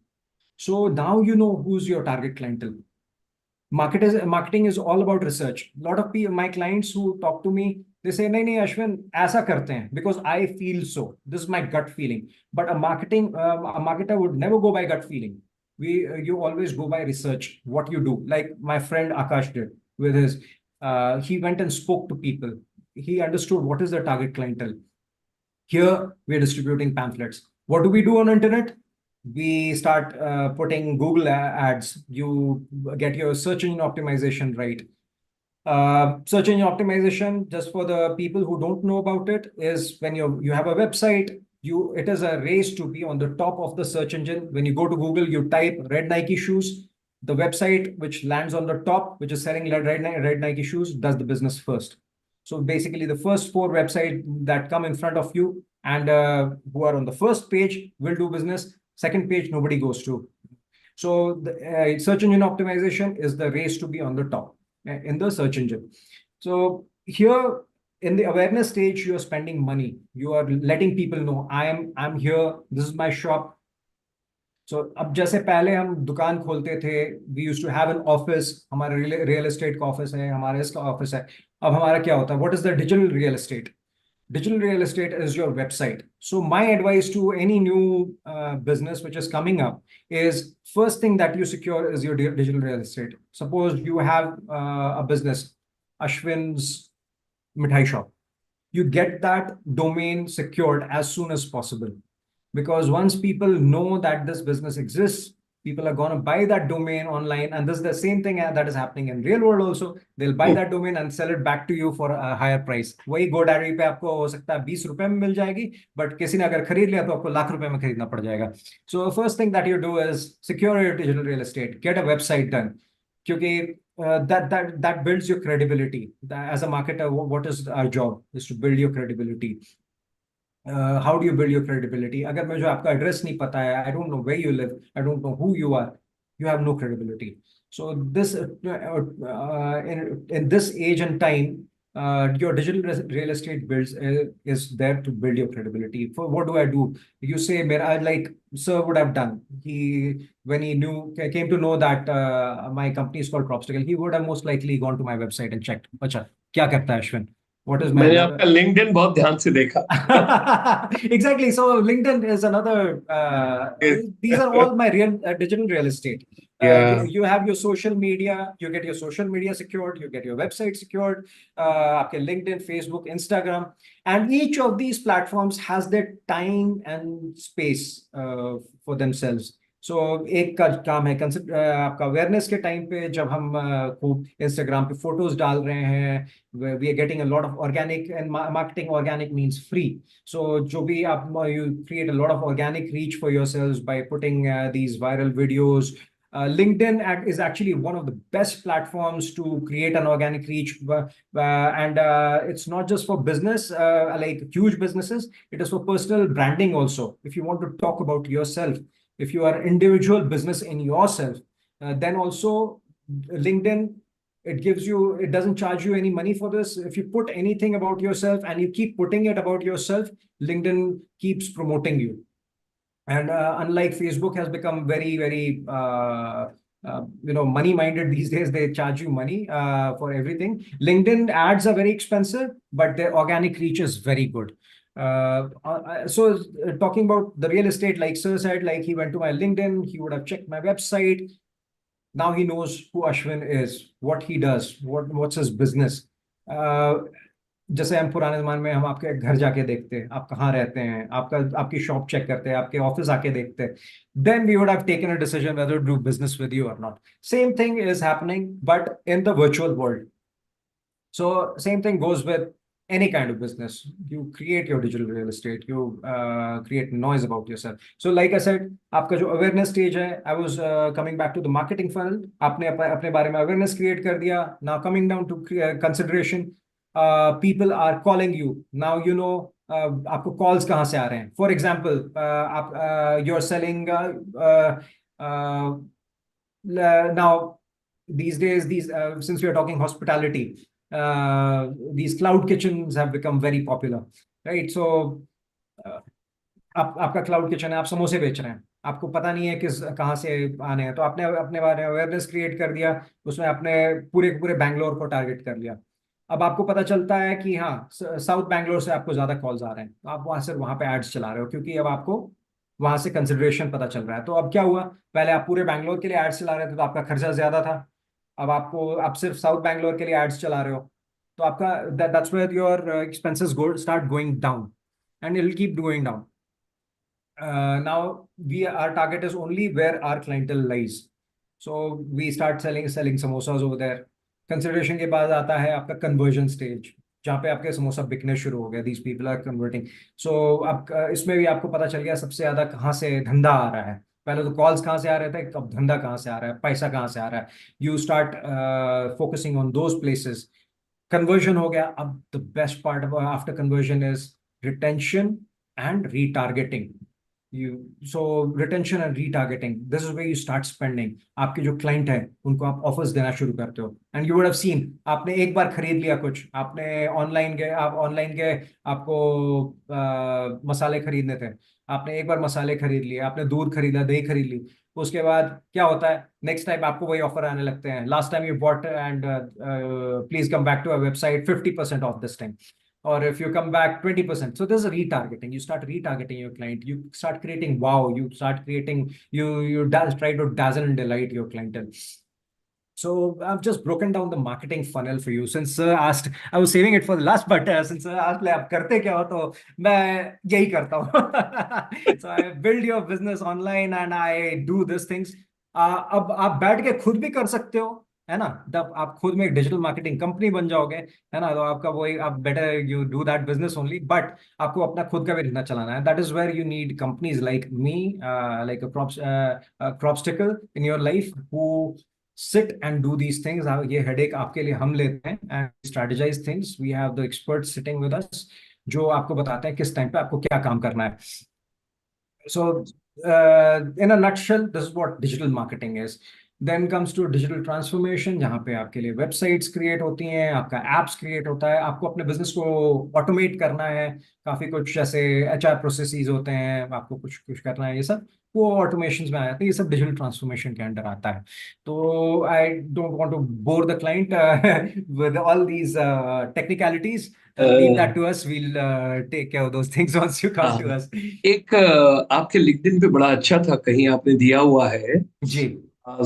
So now you know who's your target clientele. Marketing is all about research. A lot of my clients who talk to me, they say, "नहीं Ashwin, ऐसा करते हैं because I feel so. This is my gut feeling." But a marketer would never go by gut feeling. you always go by research, what you do. Like my friend Akash did with his, he went and spoke to people. He understood what is the target clientele. Here we are distributing pamphlets. What do we do on internet? We start putting Google ads. You get your search engine optimization right. Search engine optimization, just for the people who don't know about it, is when you have a website, it is a race to be on the top of the search engine. When you go to Google, you type red Nike shoes. The website which lands on the top, which is selling red Nike shoes, does the business first. So basically, the first 4 websites that come in front of you and who are on the first page will do business. Second page, nobody goes to. So the search engine optimization is the race to be on the top in the search engine. So here in the awareness stage, you are spending money. You are letting people know I'm here. This is my shop. So अब जैसे पहले हम दुकान खोलते थे, we used to have an office. हमारा real estate का office है, हमारा इसका office है. अब हमारा क्या होता है? What is the digital real estate? Digital real estate is your website. So my advice to any new business which is coming up is, first thing that you secure is your digital real estate. Suppose you have a business, Ashwin's Mithai Shop. You get that domain secured as soon as possible. Because once people know that this business exists, people are going to buy that domain online. And this is the same thing that is happening in real world also. They'll buy that domain and sell it back to you for a higher price. वही GoDaddy पे आपको हो सकता है 20 रुपए में मिल जाएगी, but किसी ने अगर खरीद लिया तो आपको लाख रुपए में खरीदना पड़ जाएगा. So first thing that you do is secure your digital real estate, get a website done. क्योंकि that builds your credibility. As a marketer, what is our job? Is to build your credibility. How do you build your credibility? अगर मुझे आपका address नहीं पता है, I don't know where you live, I don't know who you are, you have no credibility. So this in this age and time, your digital real estate builds is there to build your credibility. For what do I do? You say, like Sir would have done. When he came to know that my company is called Propstical, he would have most likely gone to my website and checked. अच्छा क्या करता है Ashwin? What is my मैंने आपका LinkedIn बहुत ध्यान से देखा. Exactly. So LinkedIn is another. These are all my real digital real estate. Yeah. You have your social media. You get your social media secured. You get your website secured. आपके LinkedIn, Facebook, Instagram, and each of these platforms has their time and space for themselves. So एक का काम है आपका awareness के time पे, जब हम खूब इंस्टाग्राम पे फोटोज डाल रहे हैं, we are getting a lot of organic, and marketing organic means free. So जो भी आप you create a lot of organic reach for yourselves by putting these viral videos. LinkedIn is actually one of the best platforms to create an organic reach, and it's not just for business, like huge businesses. It is for personal branding also. If you want to talk about yourself, if you are an individual business in yourself, then also LinkedIn, it doesn't charge you any money for this. If you put anything about yourself and you keep putting it about yourself, LinkedIn keeps promoting you. And unlike Facebook has become very, very money-minded these days, they charge you money for everything. LinkedIn ads are very expensive, but their organic reach is very good. So talking about the real estate, like Sir said, like he went to my LinkedIn, he would have checked my website. Now he knows who Ashwin is, what he does, what's his business. जैसे हम पुराने जमाने में हम आपके घर जाके देखते हैं, आप कहाँ रहते हैं, आपकी शॉप चेक करते हैं, आपके ऑफिस आके देखते हैं. Then we would have taken a decision whether to do business with you or not. Same thing is happening, but in the virtual world. So same thing goes with any kind of business. You create your digital real estate, you create noise about yourself. So like I said, आपका जो awareness stage है, I was coming back to the marketing funnel. आपने अपने बारे में awareness create कर दिया. Now coming down to consideration, people are calling you. Now you know आपको calls कहाँ से आ रहे हैं. For example, you're selling now these days, since we are talking hospitality, these cloud kitchens have become very popular, right? So आपका cloud kitchen है, आप समोसे बेच रहे हैं, आपको पता नहीं है कहाँ से आने हैं, तो आपने अपने बारे में अवेयरनेस क्रिएट कर दिया, उसमें आपने पूरे बैंगलोर को टारगेट कर लिया. अब आपको पता चलता है कि हाँ, साउथ बैंगलोर से आपको ज्यादा कॉल्स आ रहे हैं, तो आप वहां पे एड्स चला रहे हो, क्योंकि अब आपको वहां से कंसिडरेशन पता चल रहा है। तो अब क्या हुआ, पहले आप पूरे बैंगलोर के लिए एड्स चला रहे थे तो आपका खर्चा ज्यादा था। अब आप सिर्फ साउथ बैंगलोर के लिए एड्स चला रहे हो, तो आपका that's where your expenses go start going down, and it will keep going down. Now we our target is only where our clientele lies. So we start selling samosas over there. Consideration के बाद आता है आपका conversion stage, जहाँ पे आपके समोसा बिकने शुरू हो गए, these people are converting. So अब इसमें भी आपको पता चल गया सबसे ज्यादा कहाँ से धंधा आ रहा है। पहले तो कॉल्स कहाँ से आ रहे थे, अब धंधा कहाँ से आ रहा है, पैसा कहाँ से आ रहा है। You start focusing on those places. Conversion हो गया, अब the best part after conversion is retention and retargeting. you so retention and retargeting, this is where you start spending। आपके जो क्लाइंट है उनको आप ऑफर्स देना शुरू करते हो, and you would have seen, आपने एक बार खरीद लिया कुछ, आपने ऑनलाइन गए, आप ऑनलाइन गए, आपको मसाले खरीदने थे, आपने एक बार मसाले खरीद लिए, आपने दूध खरीदा, दही खरीद ली, उसके बाद क्या होता है, नेक्स्ट टाइम आपको वही ऑफर आने लगते हैं, last time you bought and please come back to our website 50% off this time, or if you come back 20%. So there's a retargeting. You start retargeting your client. You start creating wow. You start creating, you try to dazzle and delight your clientele. So I've just broken down the marketing funnel for you. Since sir asked, I was saving it for the last, but since sir asked, आप करते क्या हो, तो मैं यही करता हूँ। So I build your business online and I do these things. अब आप बैठ के खुद भी कर सकते हो, है ना, जब आप खुद में एक डिजिटल मार्केटिंग कंपनी बन जाओगे, है ना, तो आपका वही, आप better you do that business only, but आपको अपना खुद का भी धंधा चलाना है। That is where you need companies like me, like Cropstickle in your life, who sit and do these things। ये हेडेक आपके लिए हम लेते हैं, and strategize things, we have the experts sitting with us, जो आपको बताते हैं किस टाइम पे आपको क्या काम करना है। So in a nutshell, this is what digital marketing is। Then comes to digital transformation, जहाँ पे आपके लिए वेबसाइट्स क्रिएट होती हैं, आपका एप्स क्रिएट होता है, आपको अपने बिजनेस को ऑटोमेट करना है, काफी कुछ जैसे एचआर प्रोसेसेस होते हैं, आपको कुछ कुछ करना है, ये सब वो ऑटोमेशन में आ जाते हैं, ये सब डिजिटल ट्रांसफॉर्मेशन के अंडर आता है। तो I don't want to bore the client with all these technicalities। Leave that to us, we'll take care of those things once you come to us। एक आपके लिंक्डइन पे बड़ा अच्छा था, कहीं आपने दिया हुआ है जी।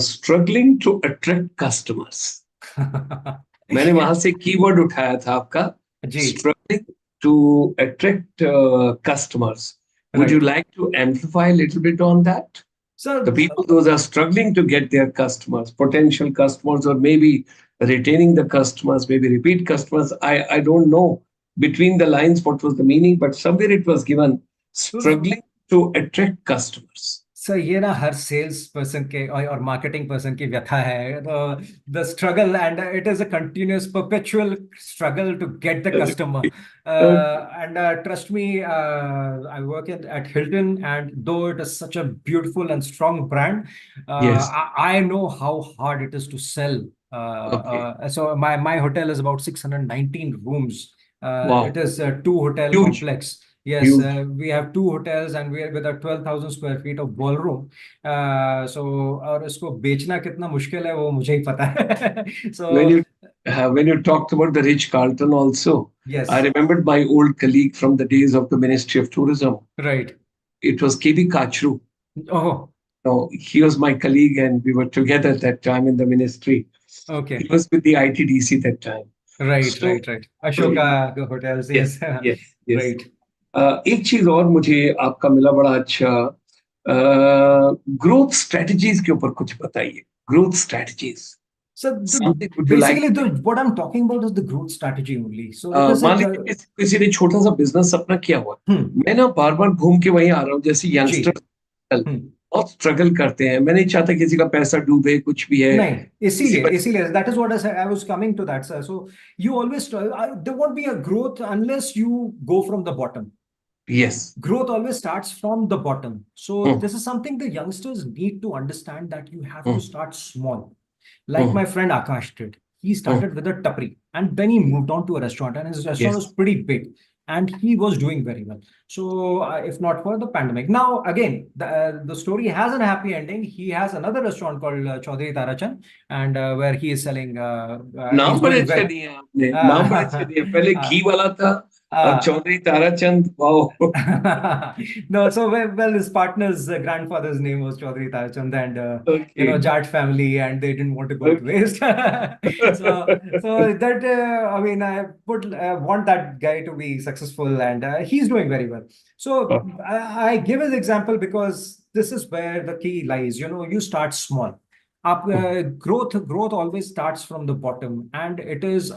Struggling to attract customers. मैंने वहां से कीवर्ड उठाया था आपका, जी, struggling to attract customers। Would you right। like to amplify a little bit on that? So The people those are struggling to get their customers, potential customers, or maybe retaining the customers, maybe repeat customers. I don't know between the lines what was the meaning, but somewhere it was given struggling to attract customers। Sir ये ना हर sales person के और marketing person की व्यथा है, the struggle, and it is a continuous perpetual struggle to get the customer. And trust me, I work at Hilton, and though it is such a beautiful and strong brand, Yes. I know how hard it is to sell। Okay. So my hotel is about 619 rooms। It Wow. is a two hotel Huge. complex। Yes, Huge। we have two hotels and we are with a 12,000 square feet of ballroom। So और इसको बेचना कितना मुश्किल है वो मुझे ही पता है। So When you talked about the Rich Carlton also, I yes, remembered my old colleague from the days of the Ministry of Tourism. right। It was KB Kachru. Oh, No, he was my colleague, and we were together at that time in the ministry. okay, He was with the ITDC that time. right, So, right, right। Ashoka hotels, yes, yes। yes, yes। Right। एक चीज और मुझे आपका मिला बड़ा अच्छा, growth strategies के ऊपर कुछ बताइए। Growth strategies, So something would you like. basically what I'm talking about is the growth strategy only। So it is मान like लीजिए किसी ने छोटा सा बिजनेस अपना किया हुआ, मैं ना बार बार घूम के वहीं आ रहा हूँ, जैसे जी, यंगस्टर बहुत स्ट्रगल करते हैं, मैं नहीं चाहता किसी का पैसा डूबे, कुछ भी है, नहीं, किसी पर। इसीलिए that is what I was coming to that sir. So you always, there won't be a growth unless you go from the bottom. Yes. Growth always starts from the bottom, so this is something the youngsters need to understand, that you have to start small, like my friend Akash did। He started with a tapri and then he moved on to a restaurant, and his restaurant was yes. pretty big and he was doing very well। So if not for the pandemic, now again the story has a happy ending। He has another restaurant called Chaudhary Tarachand, and where he is selling नाम he's बड़े doing अच्छे well। दिए आपने, नाम बड़े अच्छे दिए। पहले घी वाला था, Chaudhary Tarachand, wow. No, so well, his partner's grandfather's name was Chaudhary Tarachand, and Okay. Jat family, and they didn't want to go to Okay. waste. So that I mean, I would want that guy to be successful, and he's doing very well. So I give his example because this is where the key lies. You start small. Growth always starts from the bottom, and it is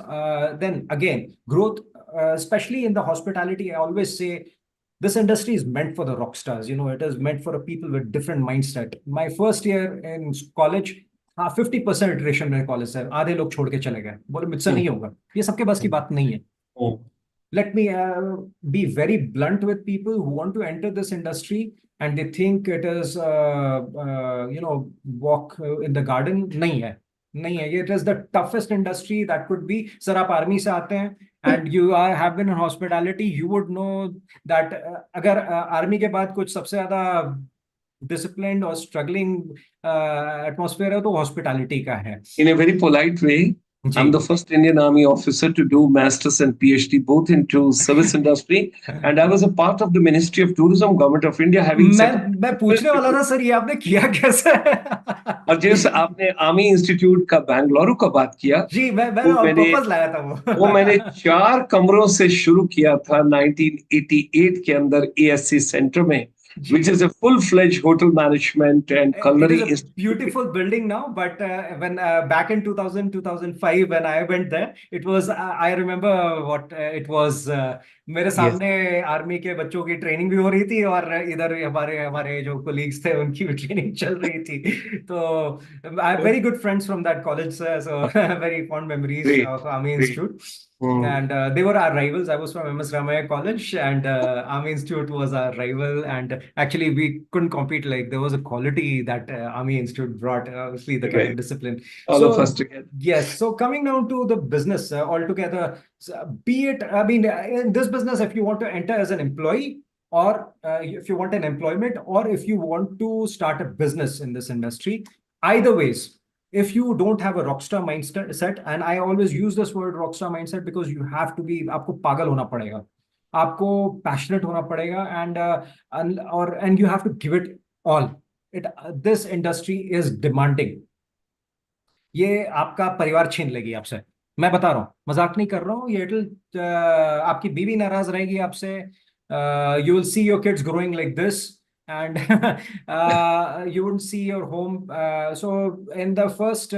then again growth, especially in the hospitality. I always say this industry is meant for the rock stars. It is meant for a people with different mindset. My first year in college, हाँ 50% iteration मेरे college से आधे लोग छोड़ के चले गए, बोले मुझसे नहीं होगा, ये सबके बस की बात नहीं है. Let me be very blunt with people who want to enter this industry and they think it is walk in the garden. नहीं है. It is the toughest industry that could be. Sir, आप army से आते हैं and you have been in hospitality, you would know that अगर army के बाद कुछ सबसे ज्यादा disciplined और struggling atmosphere है तो hospitality का है. In a very polite way, I'm ji. the first Indian Army officer to do masters and PhD both into service industry, and I was a part of the Ministry of Tourism, Government of India, having मैं set up. मैं पूछने वाला था sir, ये आपने किया कैसे? और जैसे आपने आर्मी इंस्टीट्यूट का बेंगलुरु का बात किया, जी, मैं वो ऑन मैंने पर्पस लाया था वो मैंने वो. 4 कमरों से शुरू किया था 1988 के अंदर ASC सेंटर में, which जी. is a full-fledged hotel management and It is culinary a institute. beautiful building now, but when back in 2000, 2005, when I went there, it was, I remember what it was. मेरे Yes, सामने army के बच्चों की training भी हो रही थी और इधर हमारे हमारे जो कोलीग्स थे उनकी भी ट्रेनिंग चल रही थी. तो I have very good friends from that college, so very fond memories great, of Army great. Institute. Hmm. And they were our rivals. I was from MS Ramaya College, and Army Institute was our rival. And actually, we couldn't compete. Like there was a quality that Army Institute brought, obviously the kind of Right. discipline. All of us So together. yes. So coming down to the business altogether, be it. I mean, in this business, if you want to enter as an employee, or if you want an employment, or if you want to start a business in this industry, either ways, if you don't have a rockstar mindset, and I always use this word rockstar mindset because you have to be, आपको पागल होना पड़ेगा, आपको passionate होना पड़ेगा, and you have to give it all. This industry is demanding. ये आपका परिवार छीन लेगी आपसे. मैं बता रहा हूँ, मजाक नहीं कर रहा हूँ. आपकी बीवी नाराज रहेगी आपसे. You will see your kids growing like this, and you wouldn't see your home. So in the first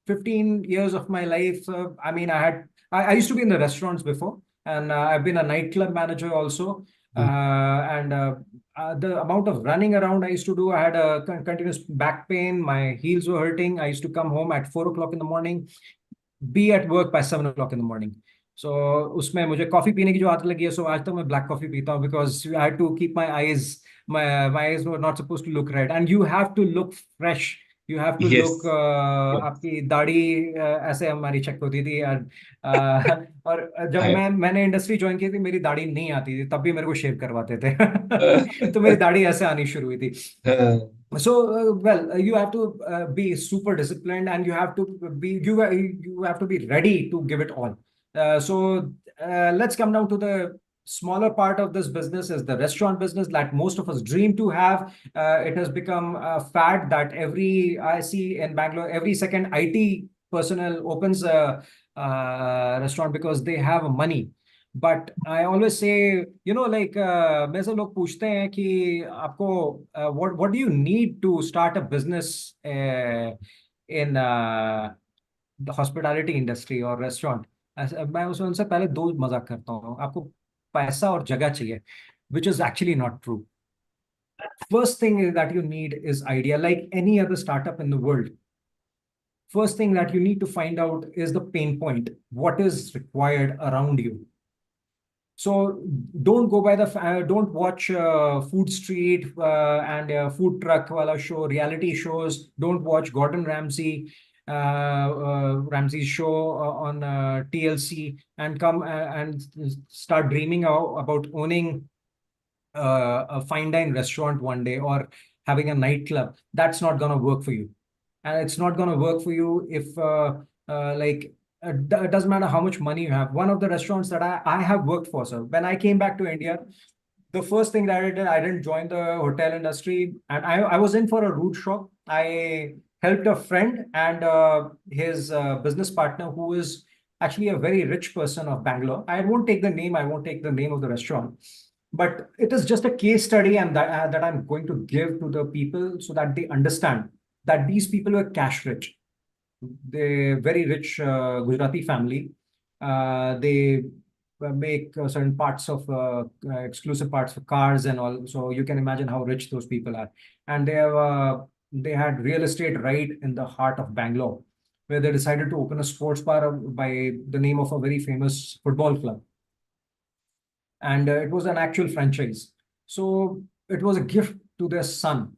15 years of my life, I mean, I used to be in the restaurants before, and I've been a nightclub manager also. And the amount of running around I used to do, I had a continuous back pain. My heels were hurting. I used to come home at 4 o'clock in the morning, be at work by 7 o'clock in the morning. So उसमें मुझे coffee पीने की जो आदत लगी है, so आज तक मैं ब्लैक कॉफी पीता हूँ because I had to keep my eyes, my eyes were not supposed to look red, and you have to look fresh. You have to look, Yes. Yes. आपकी दाढ़ी ऐसे हमारी चेक होती थी यार. और जब I, मैंने इंडस्ट्री ज्वाइन की थी, मेरी दाढ़ी नहीं आती थी, तब भी मेरे को शेव करवाते थे. uh, तो मेरी दाढ़ी ऐसे आनी शुरू हुई थी. uh, So you have to be super disciplined, and you have to you have to be ready to give it all. Let's come down to the smaller part of this business, is the restaurant business that most of us dream to have. It has become a fad that I see in Bangalore, every second IT personnel opens a restaurant because they have money. But I always say, like मेरे से लोग पूछते हैं कि आपको what do you need to start a business in the hospitality industry or restaurant? मैं उनसे पहले दो मजाक करता हूँ. आपको पैसा और जगह चाहिए, which is actually not true. First thing that you need is idea, like any other startup in the world. First thing that you need to find out is the pain point. What is required around you? So don't go by don't watch Food Street and Food Truck wala show, reality shows. Don't watch Gordon Ramsay's show on TLC, and come and start dreaming about owning a fine dine restaurant one day, or having a nightclub. That's not going to work for you. And it's not going to work for you if like It doesn't matter how much money you have. One of the restaurants that I have worked for, sir, when I came back to India, the first thing that I did, I didn't join the hotel industry, and I was in for a root shock. I helped a friend and his business partner, who is actually a very rich person of Bangalore. I won't take the name, I won't take the name of the restaurant, but it is just a case study, and that I'm going to give to the people so that they understand that these people were cash rich. They very rich Gujarati family. They make certain parts of exclusive parts for cars and all. So you can imagine how rich those people are. And they had real estate right in the heart of Bangalore, where they decided to open a sports bar by the name of a very famous football club. And it was an actual franchise. So it was a gift to their son,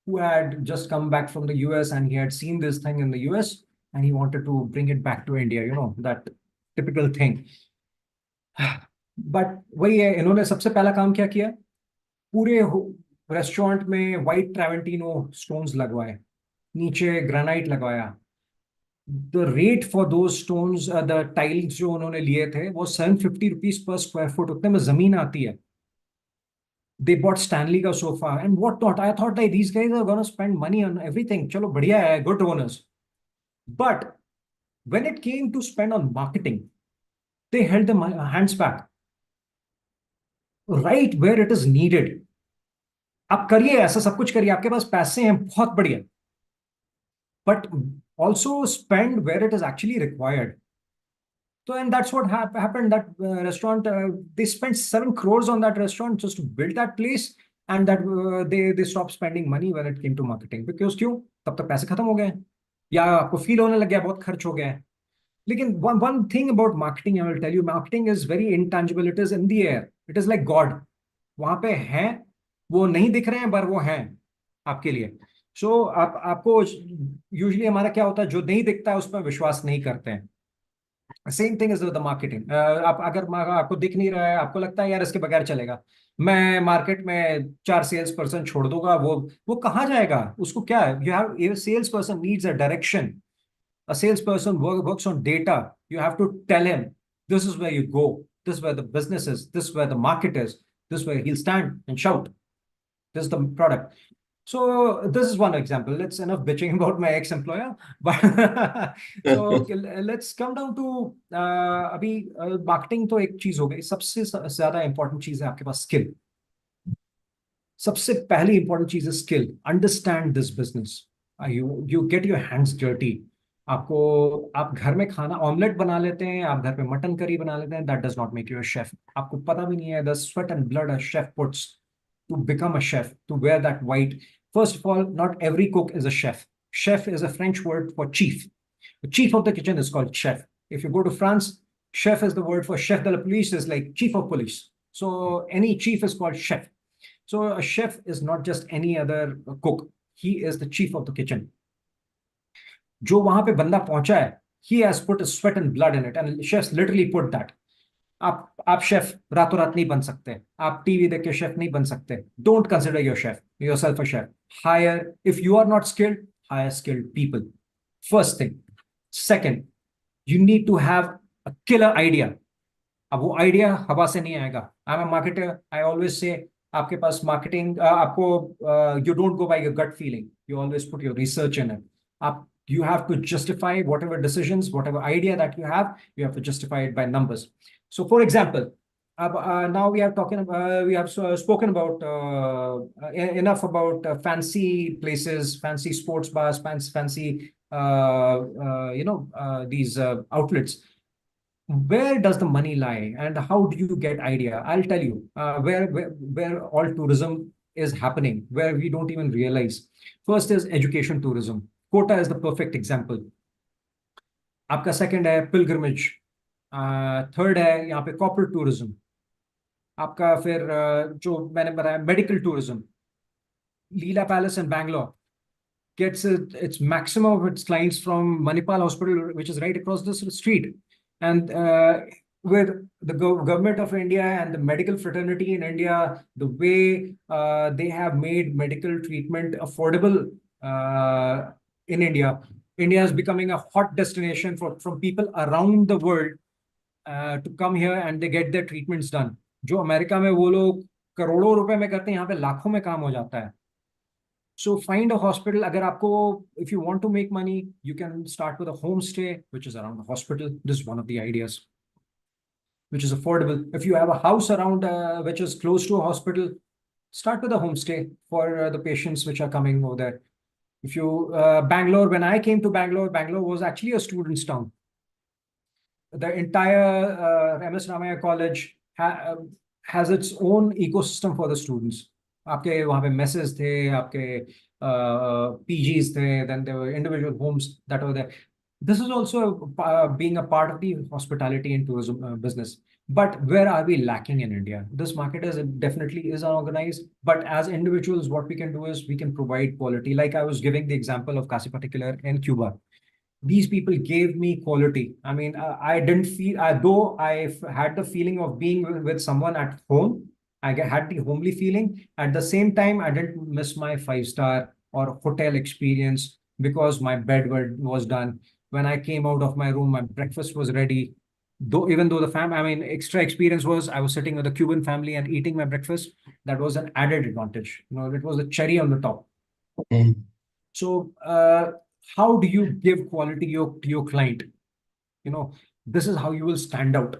who had just come back from the US, and he had seen this thing in the US, and he wanted to bring it back to India, that typical thing. But वही है, इन्होंने सबसे पहला काम क्या किया, पूरे restaurant में वाइट ट्रेवेंटिनो स्टोन्स लगवाए, नीचे ग्रेनाइट लगवाया. द रेट फॉर दो स्टोन्स, द टाइल्स जो उन्होंने लिए थे, वो 750 रुपीज पर स्क्वायर फुट, उतने में जमीन आती है. They bought Stanley ka sofa and what not. I thought like these guys are gonna spend money on everything. Chalo, badhiya hai, good owners. But when it came to spend on marketing, they held the hands back. Right where it is needed. आप करिए ऐसा सब कुछ करिए, आपके पास पैसे हैं, बहुत बढ़िया. But also spend where it is actually required. So, and that's what happened. That restaurant, they spent 7 crores on that restaurant just to build that place, and that they stopped spending money when it came to marketing. Because क्यों? तब तक पैसे खत्म हो गए, या आपको feel होने लग गया बहुत खर्च हो गया है. लेकिन one thing about marketing, I will tell you, marketing is very intangible. It is in the air. It is like God. वहां पे हैं, वो नहीं दिख रहे हैं, पर वो हैं आपके लिए. सो आपको यूजुअली हमारा क्या होता है, जो नहीं दिखता है उस पर विश्वास नहीं करते हैं. Same thing is the marketing. आप अगर आपको दिख नहीं रहा है, आपको लगता है यार इसके बगैर चलेगा, मैं मार्केट में 4 सेल्स पर्सन छोड़ दूंगा, वो कहाँ जाएगा, उसको क्या है. You have sales person needs a direction. A salesperson works on data. You have to tell him this is where you go, this is where the business is, this is where the market is, this is where he'll stand and shout. This is the product. So this is one example. Let's enough bitching about my ex-employer. But so okay, let's come down to अभी marketing तो एक चीज हो गई. सबसे ज्यादा important चीज है आपके पास skill. सबसे पहली important चीज है skill. Understand this business. You get your hands dirty. आप घर में खाना ऑमलेट बना लेते हैं, आप घर पे मटन करी बना लेते हैं, that does not make you a chef. आपको पता भी नहीं है the sweat and blood a chef puts to become a chef, to wear that white. First of all, not every cook is a chef. Chef is a French word for chief. The chief of the kitchen is called chef. If you go to France, chef is the word for chef de la police, is like chief of police. So any chief is called chef. So a chef is not just any other cook. He is the chief of the kitchen. जो वहां पे बंदा पहुंचा है, he has put his sweat and blood in it, and chefs literally put that. आप chef रातों रात नहीं बन सकते, आप टीवी देख के शेफ नहीं बन सकते. Don't consider yourself a chef. Hire, if you are not skilled, hire skilled people. First thing. Second, you need to have a killer idea. अब वो आइडिया हवा से नहीं आएगा. I am a marketer, I always say आपके पास marketing, आपको you don't go by your gut feeling, you always put your research in it. आप you have to justify whatever decisions, whatever idea that you have to justify it by numbers. So for example, now we have spoken about enough about fancy places, fancy sports bars, fancy these outlets. Where does the money lie, and how do you get idea? I'll tell you where all tourism is happening, where we don't even realize. First is education tourism. Kota is the perfect example. आपका second है pilgrimage. Third है यहाँ पे corporate tourism. आपका फिर जो मैंने बताया medical tourism. Leela palace in Bangalore gets its maximum of its clients from Manipal Hospital, which is right across the street. And with the government of India and the medical fraternity in India, the way they have made medical treatment affordable in India, India is becoming a hot destination from people around the world to come here and they get their treatments done. जो America में वो लोग करोड़ों रुपए में करते हैं, यहाँ पे लाखों में काम हो जाता है. So find a hospital. अगर आपको, if you want to make money, you can start with a homestay, which is around the hospital. This is one of the ideas, which is affordable. If you have a house around which is close to a hospital, start with a homestay for the patients which are coming over there. If you Bangalore, when I came to Bangalore, Bangalore was actually a student's town. The entire MS Ramaiah College has its own ecosystem for the students. आपके वहाँ पे messes थे, आपके PGs थे, then there were individual homes that were there. This is also being a part of the hospitality and tourism business. But where are we lacking in India? This market is definitely is unorganized. But as individuals, what we can do is we can provide quality. Like I was giving the example of Casa Particular in Cuba. These people gave me quality. I mean, I didn't feel, though I had the feeling of being with someone at home, I had the homely feeling. At the same time, I didn't miss my 5-star or hotel experience because my bed was done. When I came out of my room, my breakfast was ready. Even though extra experience was I was sitting with a Cuban family and eating my breakfast, that was an added advantage. It was the cherry on the top. Mm. So, how do you give quality to your client? This is how you will stand out.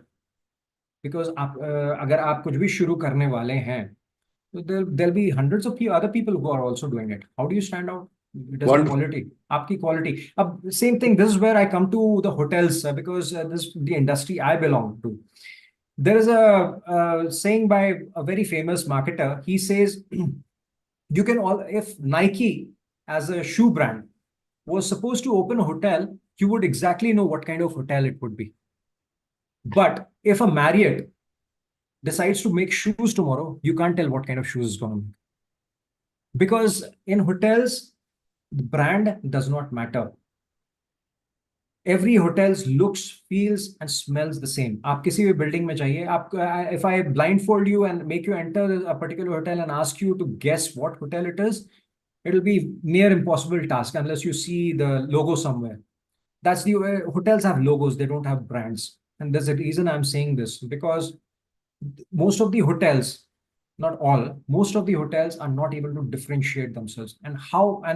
Because अगर आप कुछ भी शुरू करने वाले हैं, so there'll be hundreds of other people who are also doing it. How do you stand out? It is quality. आपकी quality. Same thing. This is where I come to the hotels because this is the industry I belong to. There is a saying by a very famous marketer. He says, you can if Nike as a shoe brand was supposed to open a hotel, you would exactly know what kind of hotel it would be. But if a Marriott decides to make shoes tomorrow, you can't tell what kind of shoes is going to make. Because in hotels, the brand does not matter. Every hotel's looks, feels, and smells the same. आप किसी भी building में चाहिए, if I blindfold you and make you enter a particular hotel and ask you to guess what hotel it is, it'll be near impossible task unless you see the logo somewhere. That's the way hotels have logos, they don't have brands. And there's a reason I'm saying this, because most of the hotels, not all, most of the hotels are not able to differentiate themselves. And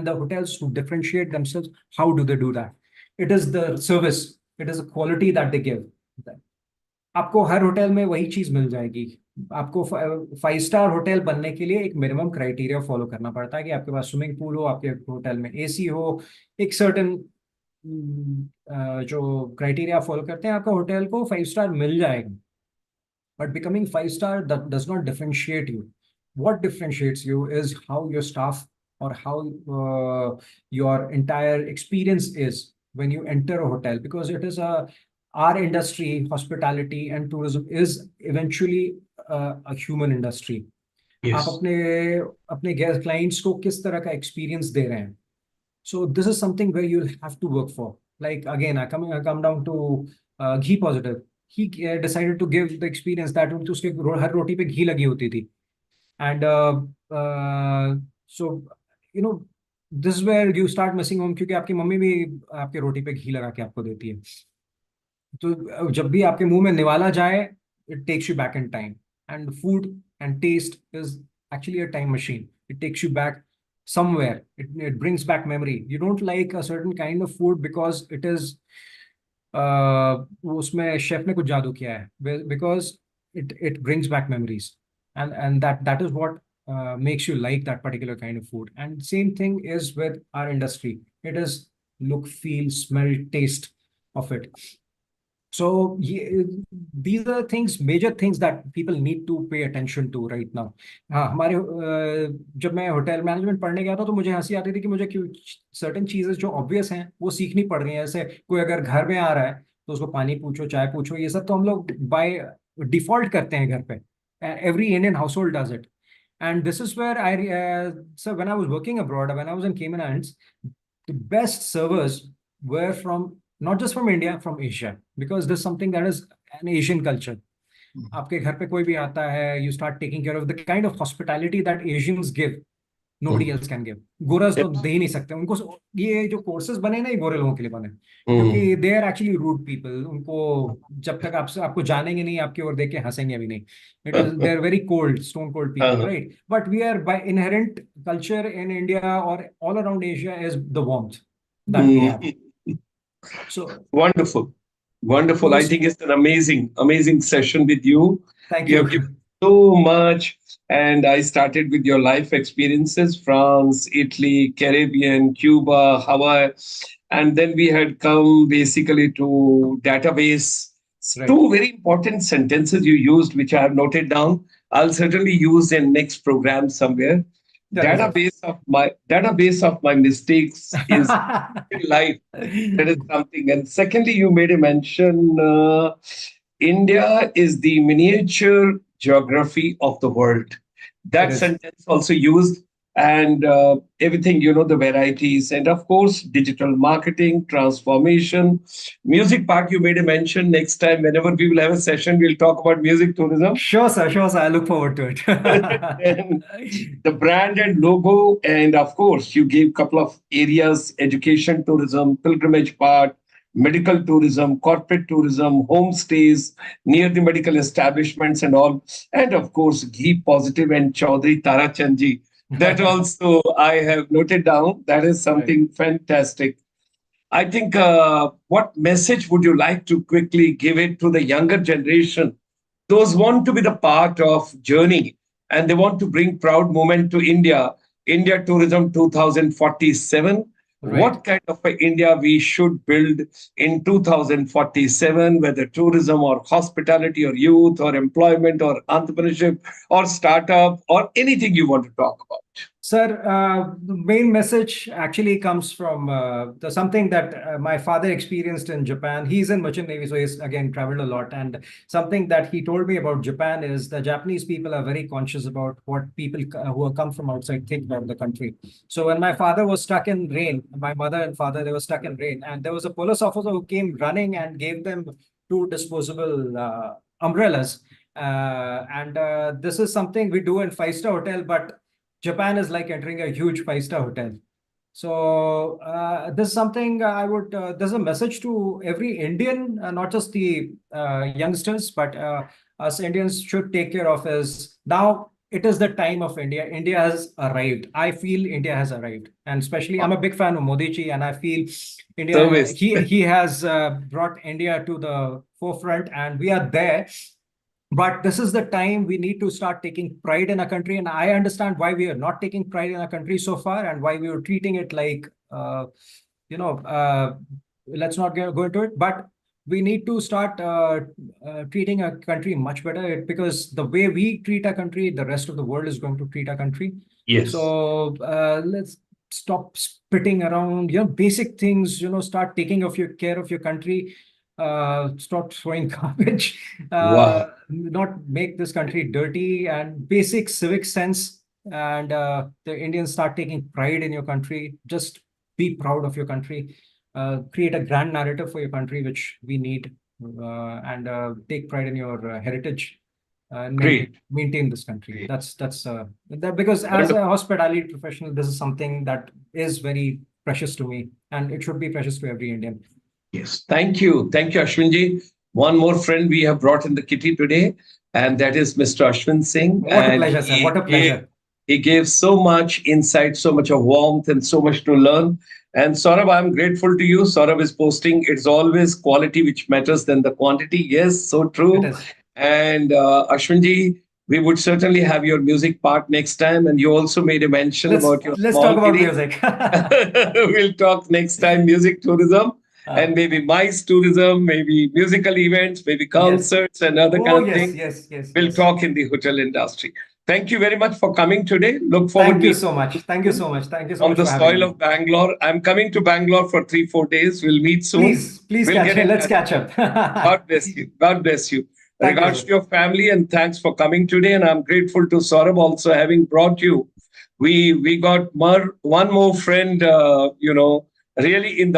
the hotels who differentiate themselves, how do they do that? It is the service, it is the quality that they give. आपको हर hotel में वही चीज मिल जाएगी. आपको five-star hotel बनने के लिए एक मिनिमम क्राइटेरिया फॉलो करना पड़ता है कि आपके पास स्विमिंग पूल हो, आपके होटल में एसी हो, एक सर्टेन जो क्राइटेरिया फॉलो करते हैं, आपका होटल को 5-स्टार मिल जाएगा. But becoming 5-star that does not differentiate you. What differentiates you is how your staff or how your entire experience is when you enter a hotel, because it is our industry, hospitality and tourism is eventually a human industry. Yes. आप अपने guest clients को किस तरह का experience दे रहे हैं. So this is something where you'll have to work for. Like again, I come down to Ghee Positive. He decided to give the experience that उसके हर रोटी पे घी लगी होती थी. And so this is where you start missing home, क्योंकि आपकी mummy भी आपके रोटी पे घी लगा के आपको देती है. तो जब भी आपके मुंह में निवाला जाए, it takes you back in time. And food and taste is actually a time machine. It takes you back somewhere. It brings back memory. You don't like a certain kind of food because it is उसमें chef ने कुछ जादू किया है, because it brings back memories, and that is what makes you like that particular kind of food. And same thing is with our industry. It is look, feel, smell, taste of it. So these are things, major things that people need to pay attention to right now. हाँ, हमारे जब मैं hotel management पढ़ने गया था तो मुझे हंसी आती थी कि मुझे क्यों सर्टेन चीजें जो ऑब्वियस हैं वो सीखनी पड़ रही हैं. जैसे कोई अगर घर में आ रहा है तो उसको पानी पूछो, चाय पूछो, ये सब तो हम लोग बाय डिफॉल्ट करते हैं घर पे. Every Indian house hold does it. And this is where so when I was working abroad, when I was in Cayman Islands, the best servers were not just from India, from Asia, because this is something that is an Asian culture. आपके घर पे कोई भी आता है, you start taking care of the kind of hospitality that Asians give. nobody else can give. गोरास तो दे ही नहीं सकते उनको। ये जो कोर्सेज बने ना, ये गोरे लोगों के लिए बने, क्योंकि they are actually rude people. उनको जब तक आपको जानेंगे नहीं, आपकी ओर देख के हंसेंगे भी नहीं। It is, they are very cold, stone cold people, right? But we are by inherent culture in India और all around Asia is the warmth that we have. So Wonderful. Wonderful. I those, think it's an amazing, amazing session with you. thank You you. have given so much. And I started with your life experiences, France, Italy, Caribbean, Cuba, Hawaii. And then we had come basically to database. Right. Two very important sentences you used, which I have noted down. I'll certainly use in next program somewhere. Database of my mistakes is life. That is something. And secondly, you made a mention. India is the miniature geography of the world. That sentence also used, and everything, the varieties, and of course, digital marketing, transformation, music part. You made a mention. Next time, whenever we will have a session, we'll talk about music tourism. Sure, sir. Sure, sir. I look forward to it. And the brand and logo, and of course, you gave a couple of areas: education, tourism, pilgrimage part, medical tourism, corporate tourism, homestays near the medical establishments and all. And of course, Ghee Positive and Chaudhary Tara Chandji. That also I have noted down. That is something fantastic. I think what message would you like to quickly give it to the younger generation? Those want to be the part of journey and they want to bring proud moment to India Tourism 2047. What kind of a India we should build in 2047, whether tourism or hospitality or youth or employment or entrepreneurship or startup or anything you want to talk about? Sir, the main message actually comes from something that my father experienced in Japan. He's in Merchant Navy, so he's again traveled a lot. And something that he told me about Japan is the Japanese people are very conscious about what people who come from outside think about the country. So when my father was stuck in rain, my mother and father, they were stuck in rain, and there was a police officer who came running and gave them 2 disposable umbrellas. This is something we do in five-star hotel, but Japan is like entering a huge five-star hotel. So this is something I would, there's a message to every Indian, not just the youngsters, but us Indians should take care of is now it is the time of India. India has arrived. I feel India has arrived. And especially I'm a big fan of Modi ji, and I feel India, he has brought India to the forefront and we are there. But this is the time we need to start taking pride in our country. And I understand why we are not taking pride in our country so far and why we were treating it like, let's not go into it. But we need to start treating our country much better because the way we treat our country, the rest of the world is going to treat our country. Yes. So let's stop spitting around, basic things, start taking care of your country. Stop throwing garbage, not make this country dirty, and basic civic sense. And the Indians start taking pride in your country. Just be proud of your country. Create a grand narrative for your country, which we need, and take pride in your heritage. And maintain this country. That's because as a hospitality professional, this is something that is very precious to me, and it should be precious to every Indian. Yes, thank you. Thank you, Ashwinji. One more friend we have brought in the kitty today, and that is Mr. Ashwin Singh. What a pleasure, sir. What a pleasure. He gave so much insight, so much of warmth, and so much to learn. And Saurabh, I'm grateful to you. Saurabh is posting, it's always quality which matters than the quantity. Yes, so true. It is. And Ashwinji, we would certainly have your music part next time. And you also made a mention about your Let's talk about music. We'll talk next time, music tourism. And maybe MICE tourism, maybe musical events, maybe concerts and other kind of things. Yes. We'll talk in the hotel industry. Thank you very much for coming today. Look forward. Thank you so much. Thank you so much. Thank you so much. On the soil of Bangalore. I'm coming to Bangalore for 3-4 days. We'll meet soon. Please let's catch up. God bless you. God bless you. Regards to your family and thanks for coming today. And I'm grateful to Saurabh also having brought you. We got one more friend, really in the